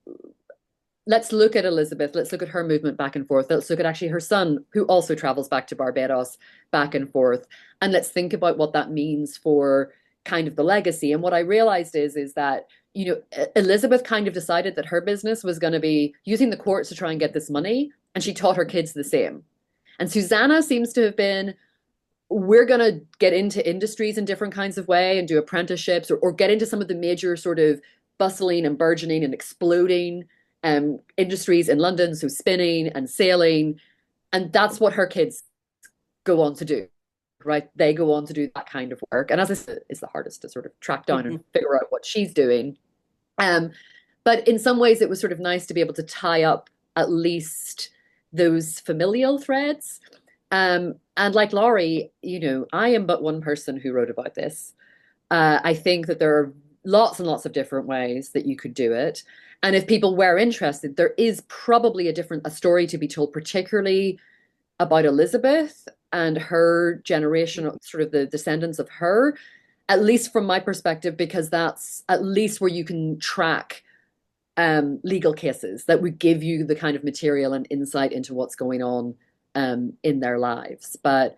let's look at Elizabeth, let's look at her movement back and forth. Let's look at actually her son, who also travels back to Barbados, back and forth. And let's think about what that means for kind of the legacy. And what I realized is that Elizabeth kind of decided that her business was going to be using the courts to try and get this money, and she taught her kids the same. And Susanna seems to have been, we're going to get into industries in different kinds of way and do apprenticeships or get into some of the major sort of bustling and burgeoning and exploding industries in London, so spinning and sailing. And that's what her kids go on to do. Right, they go on to do that kind of work, and as I said, it's the hardest to sort of track down and figure out what she's doing. But in some ways, it was sort of nice to be able to tie up at least those familial threads. And like Laurie, I am but one person who wrote about this. I think that there are lots and lots of different ways that you could do it, and if people were interested, there is probably a story to be told, particularly about Elizabeth and her generation, sort of the descendants of her, at least from my perspective, because that's at least where you can track legal cases that would give you the kind of material and insight into what's going on in their lives. But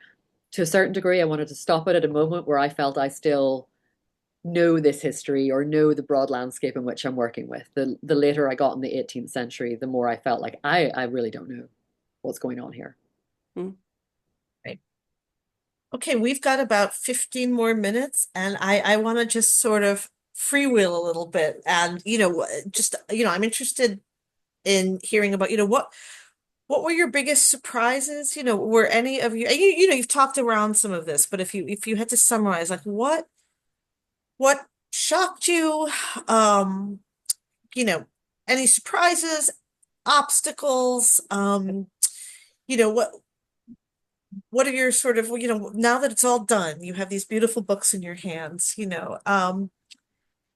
to a certain degree, I wanted to stop it at a moment where I felt I still know this history or know the broad landscape in which I'm working with. The later I got in the 18th century, the more I felt like I really don't know what's going on here. Right. Okay, we've got about 15 more minutes, and I want to just sort of freewheel a little bit. And, I'm interested in hearing about, what were your biggest surprises? Were any of you, you've talked around some of this, but if you had to summarize, like what shocked you? Any surprises, obstacles, what are your sort of, now that it's all done, you have these beautiful books in your hands,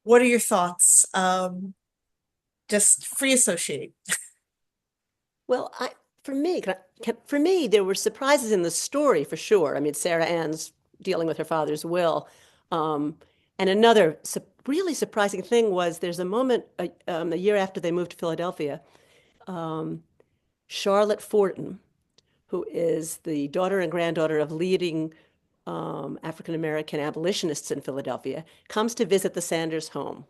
what are your thoughts? Just free associate. Well, for me, there were surprises in the story for sure. I mean, Sarah Ann's dealing with her father's will. And another really surprising thing was there's a moment a year after they moved to Philadelphia, Charlotte Fortin, who is the daughter and granddaughter of leading African-American abolitionists in Philadelphia, comes to visit the Sanders home.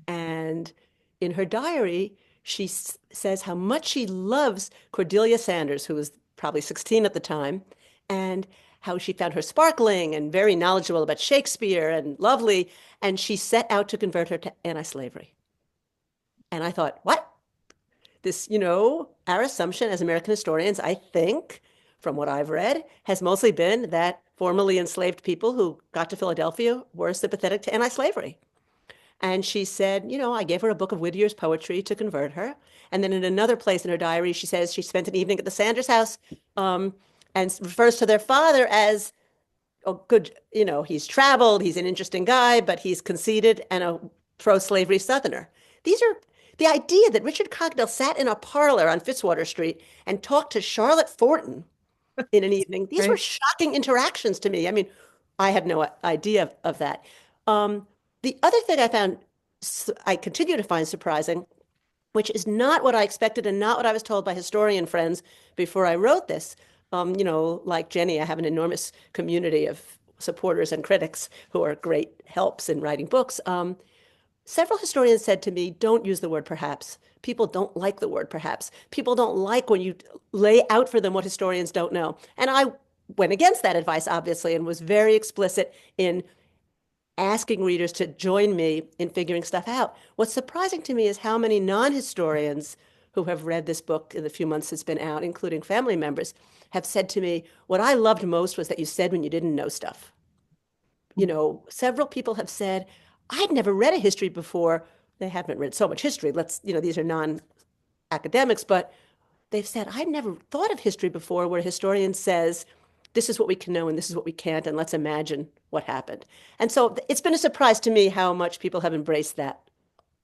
And in her diary, she says how much she loves Cordelia Sanders, who was probably 16 at the time, and how she found her sparkling and very knowledgeable about Shakespeare and lovely, and she set out to convert her to anti-slavery. And I thought, what? this, our assumption as American historians, I think, from what I've read, has mostly been that formerly enslaved people who got to Philadelphia were sympathetic to anti-slavery. And she said, I gave her a book of Whittier's poetry to convert her. And then in another place in her diary, she says she spent an evening at the Sanders house, and refers to their father as a good, he's traveled, he's an interesting guy, but he's conceited and a pro-slavery Southerner. These are the idea that Richard Cogdell sat in a parlor on Fitzwater Street and talked to Charlotte Fortin in an evening. These were Right. shocking interactions to me. I mean, I had no idea of that. The other thing I continue to find surprising, which is not what I expected and not what I was told by historian friends before I wrote this. Like Jenny, I have an enormous community of supporters and critics who are great helps in writing books. Several historians said to me, don't use the word perhaps. People don't like the word perhaps. People don't like when you lay out for them what historians don't know. And I went against that advice, obviously, and was very explicit in asking readers to join me in figuring stuff out. What's surprising to me is how many non-historians who have read this book in the few months it's been out, including family members, have said to me, what I loved most was that you said when you didn't know stuff. Several people have said, I'd never read a history before. They haven't read so much history. These are non-academics, but they've said, I'd never thought of history before where a historian says, this is what we can know and this is what we can't, and let's imagine what happened. And so it's been a surprise to me how much people have embraced that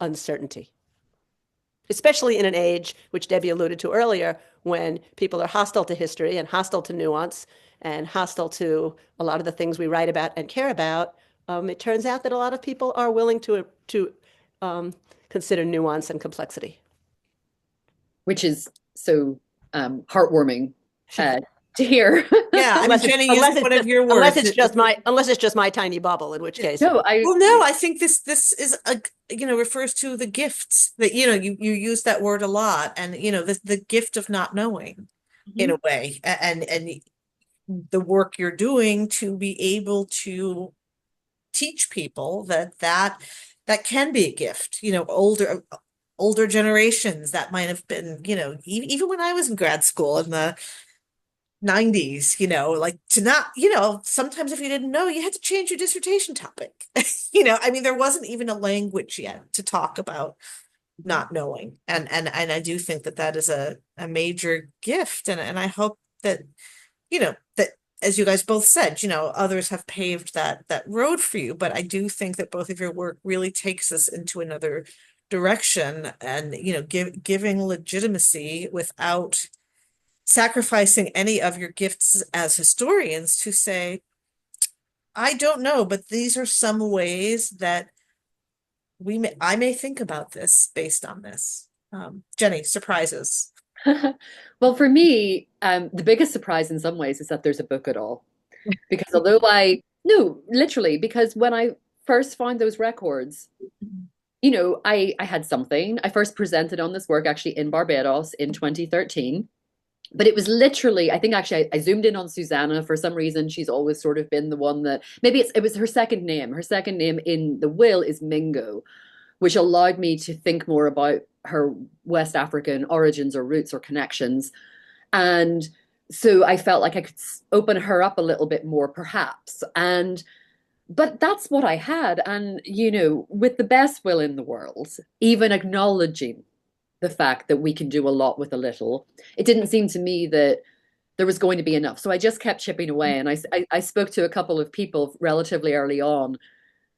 uncertainty, especially in an age, which Debbie alluded to earlier, when people are hostile to history and hostile to nuance and hostile to a lot of the things we write about and care about. It turns out that a lot of people are willing to consider nuance and complexity. Which is so heartwarming to hear. Yeah, I mean, Jenny used one of your unless words. it's just my tiny bubble, in which case. No, Well, no, I think this is refers to the gifts that you use that word a lot, and the gift of not knowing in a way, and the work you're doing to be able to teach people that can be a gift. Older generations that might have been, even when I was in grad school in the 90s, like to not, sometimes if you didn't know, you had to change your dissertation topic. I mean, there wasn't even a language yet to talk about not knowing. And I do think that is a major gift. And I hope that, that as you guys both said, others have paved that road for you. But I do think that both of your work really takes us into another direction and, giving legitimacy without sacrificing any of your gifts as historians to say, I don't know, but these are some ways that I may think about this based on this. Jenny, surprises. Well, for me, the biggest surprise in some ways is that there's a book at all. Because no, literally, because when I first found those records, I had something. I first presented on this work actually in Barbados in 2013. But it was literally, I think actually I zoomed in on Susanna for some reason. She's always sort of been the one that, maybe it was her second name. Her second name in the will is Mingo, which allowed me to think more about her West African origins or roots or connections. And so I felt like I could open her up a little bit more, perhaps. But that's what I had. And, with the best will in the world, even acknowledging the fact that we can do a lot with a little, it didn't seem to me that there was going to be enough. So I just kept chipping away. And I spoke to a couple of people relatively early on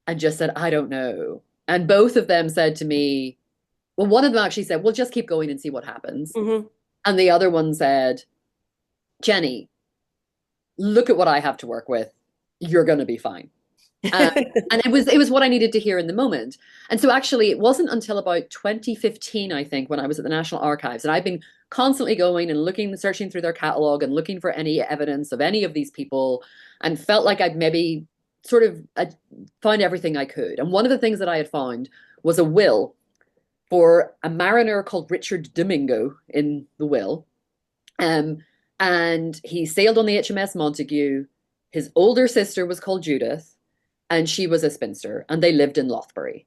and just said, I don't know. And both of them said to me, well, one of them actually said, well, just keep going and see what happens. And the other one said, Jenny, look at what I have to work with. You're going to be fine. And it was what I needed to hear in the moment. And so actually it wasn't until about 2015, I think, when I was at the National Archives, and I've been constantly going and searching through their catalog and looking for any evidence of any of these people, and felt like I'd maybe sort of found everything I could. And one of the things that I had found was a will for a mariner called Richard Domingo in the will. And he sailed on the HMS Montague. His older sister was called Judith, and she was a spinster, and they lived in Lothbury.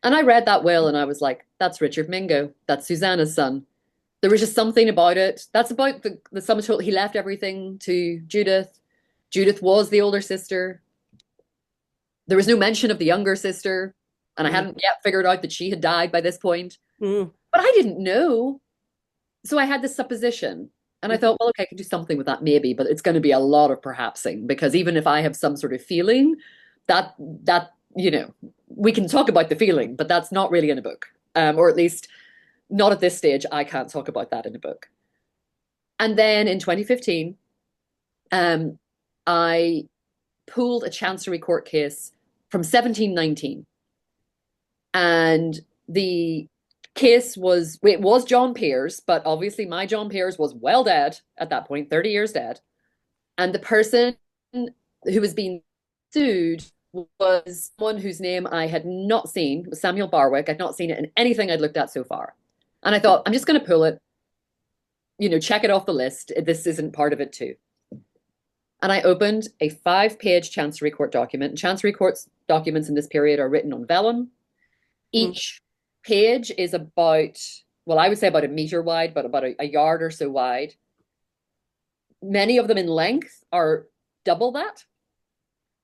And I read that will, and I was like, that's Richard Mingo. That's Susanna's son. There was just something about it. That's about the sum total. He left everything to Judith. Judith was the older sister. There was no mention of the younger sister, and I Mm. hadn't yet figured out that she had died by this point. Mm. But I didn't know. So I had this supposition. And I thought, well, okay, I can do something with that maybe, but it's going to be a lot of perhapsing, because even if I have some sort of feeling, that we can talk about the feeling, but that's not really in a book. Or at least not at this stage. I can't talk about that in a book. And then in 2015, I pulled a Chancery Court case from 1719. And the case was, it was John Peers, but obviously my John Peers was well dead at that point, 30 years dead. And the person who was being sued was someone whose name I had not seen, was Samuel Barwick. I'd not seen it in anything I'd looked at so far. And I thought, I'm just going to pull it, check it off the list. This isn't part of it too. And I opened a 5-page Chancery Court document. And Chancery Court's documents in this period are written on vellum. Each page is about, well, I would say about a meter wide, but about a yard or so wide. Many of them in length are double that.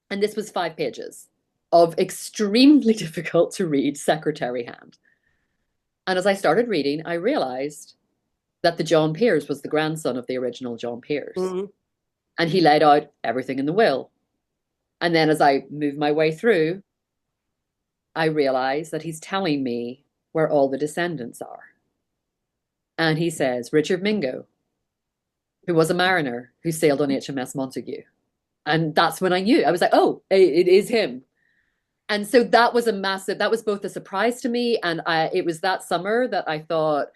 And this was 5 pages of extremely difficult to read secretary hand. And as I started reading, I realized that the John Peers was the grandson of the original John Peers. Mm-hmm. And he laid out everything in the will. And then as I moved my way through, I realized that he's telling me where all the descendants are. And he says, Richard Mingo, who was a mariner who sailed on HMS Montague. And that's when I knew. I was like, oh, it is him. And so that was that was both a surprise to me. And it was that summer that I thought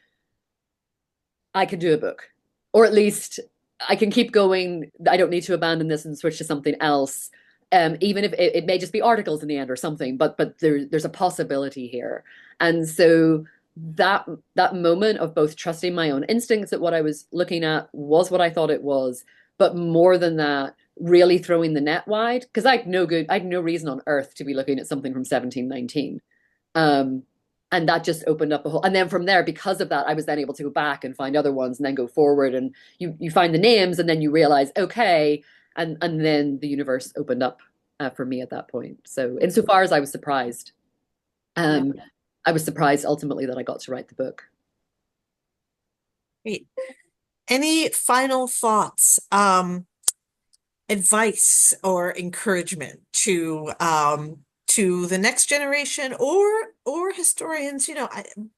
I could do a book, or at least I can keep going. I don't need to abandon this and switch to something else. Even if it may just be articles in the end or something, but there's a possibility here. And so that moment of both trusting my own instincts that what I was looking at was what I thought it was, but more than that, really throwing the net wide, because I had no reason on earth to be looking at something from 1719. And that just opened up a whole, and then from there, because of that, I was then able to go back and find other ones and then go forward, and you find the names and then you realize, okay, and then the universe opened up for me at that point. So insofar as I was surprised, I was surprised ultimately that I got to write the book. Great. Any final thoughts, advice or encouragement to the next generation or historians?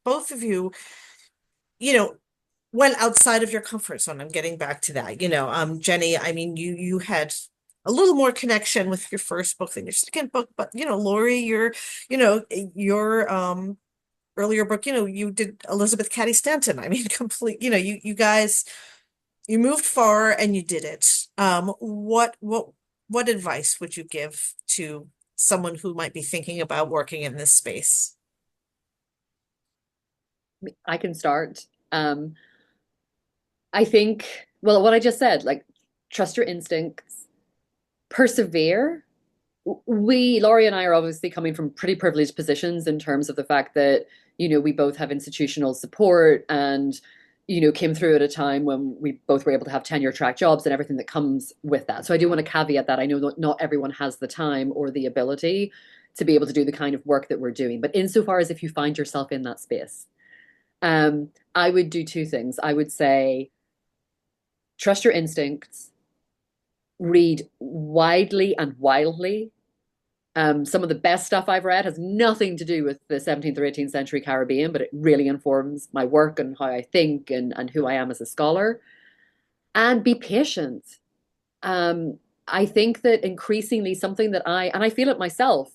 Both of you, went outside of your comfort zone. I'm getting back to that. Jenny, I mean, you had a little more connection with your first book than your second book, but Laurie, your earlier book, you did Elizabeth Cady Stanton. I mean, complete, you guys, you moved far and you did it. What advice would you give to someone who might be thinking about working in this space? I can start. I think, well, what I just said, like, trust your instincts, persevere. Laurie and I are obviously coming from pretty privileged positions in terms of the fact that, we both have institutional support and, came through at a time when we both were able to have tenure track jobs and everything that comes with that. So I do want to caveat that. I know that not everyone has the time or the ability to be able to do the kind of work that we're doing. But insofar as if you find yourself in that space, I would do 2 things. I would say, trust your instincts, read widely and wildly. Some of the best stuff I've read has nothing to do with the 17th or 18th century Caribbean, but it really informs my work and how I think and who I am as a scholar. And be patient. I think that increasingly something that I feel it myself,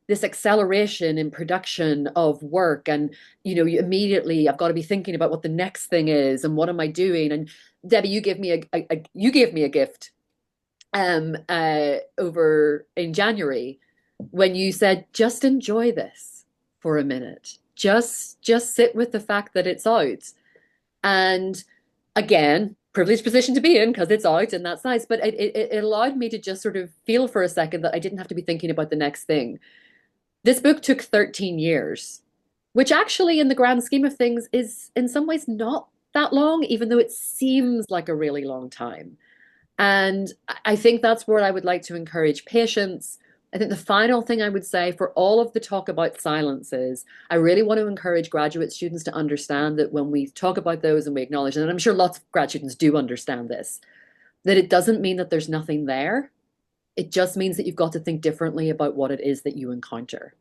this acceleration in production of work, and you immediately I've got to be thinking about what the next thing is and what am I doing. And Debbie, you gave me a gift over in January when you said, just enjoy this for a minute, just sit with the fact that it's out. And again, privileged position to be in because it's out and that's nice, but it allowed me to just sort of feel for a second that I didn't have to be thinking about the next thing. This book took 13 years, which actually in the grand scheme of things is in some ways not that long, even though it seems like a really long time. And I think that's where I would like to encourage patience. I think the final thing I would say for all of the talk about silences, I really want to encourage graduate students to understand that when we talk about those and we acknowledge, and I'm sure lots of grad students do understand this, that it doesn't mean that there's nothing there. It just means that you've got to think differently about what it is that you encounter,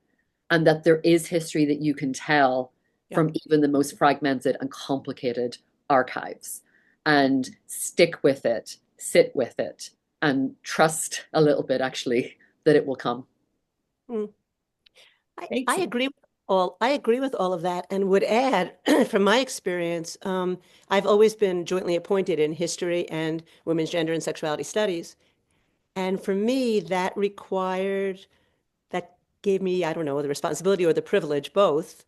and that there is history that you can tell Yeah. from even the most fragmented and complicated archives. And stick with it, sit with it, and trust a little bit, actually, that it will come. Mm. I, Thank I you. agree with I agree with all of that, and would add, from my experience, I've always been jointly appointed in history and women's gender and sexuality studies. And for me, that gave me, I don't know, the responsibility or the privilege, both,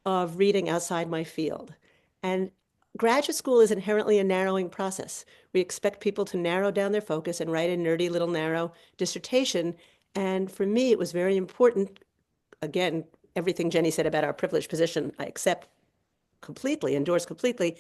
of reading outside my field. And graduate school is inherently a narrowing process. We expect people to narrow down their focus and write a nerdy little narrow dissertation. And for me, it was very important, again, everything Jenny said about our privileged position, I accept completely, endorse completely.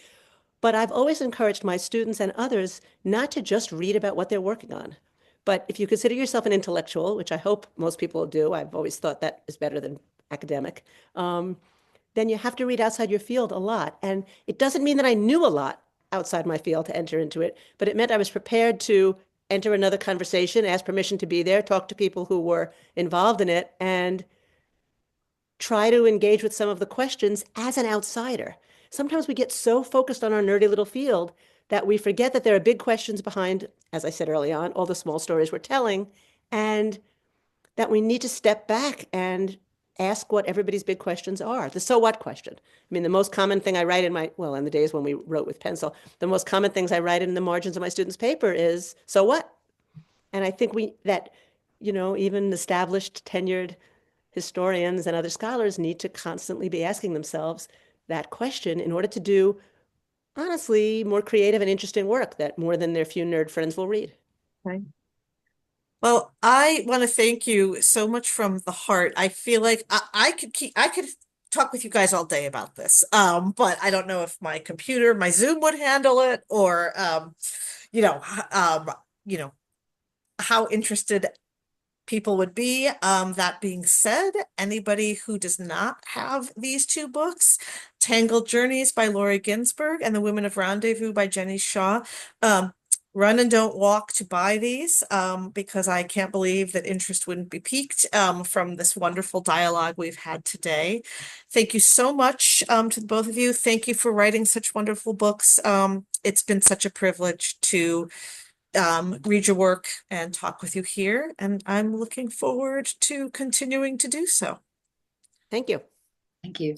But I've always encouraged my students and others not to just read about what they're working on. But if you consider yourself an intellectual, which I hope most people do, I've always thought that is better than academic, then you have to read outside your field a lot. And it doesn't mean that I knew a lot outside my field to enter into it, but it meant I was prepared to enter another conversation, ask permission to be there, talk to people who were involved in it, and try to engage with some of the questions as an outsider. Sometimes we get so focused on our nerdy little field that we forget that there are big questions behind, as I said early on, all the small stories we're telling, and that we need to step back and ask what everybody's big questions are. The so what question. I mean, the most common thing I write in my, well, in the days when we wrote with pencil, the most common things I write in the margins of my students' paper is, so what? And I think even established, tenured historians and other scholars need to constantly be asking themselves that question in order to do, honestly, more creative and interesting work that more than their few nerd friends will read. Okay. Well, I want to thank you so much from the heart. I feel like I could talk with you guys all day about this. But I don't know if my computer, my Zoom would handle it, or you know, um, you know, how interested people would be. That being said, anybody who does not have these two books, Tangled Journeys by Laurie Ginsberg and The Women of Rendezvous by Jenny Shaw, run and don't walk to buy these, because I can't believe that interest wouldn't be piqued, from this wonderful dialogue we've had today. Thank you so much, to the both of you. Thank you for writing such wonderful books. It's been such a privilege to read your work and talk with you here, and I'm looking forward to continuing to do so. Thank you. Thank you.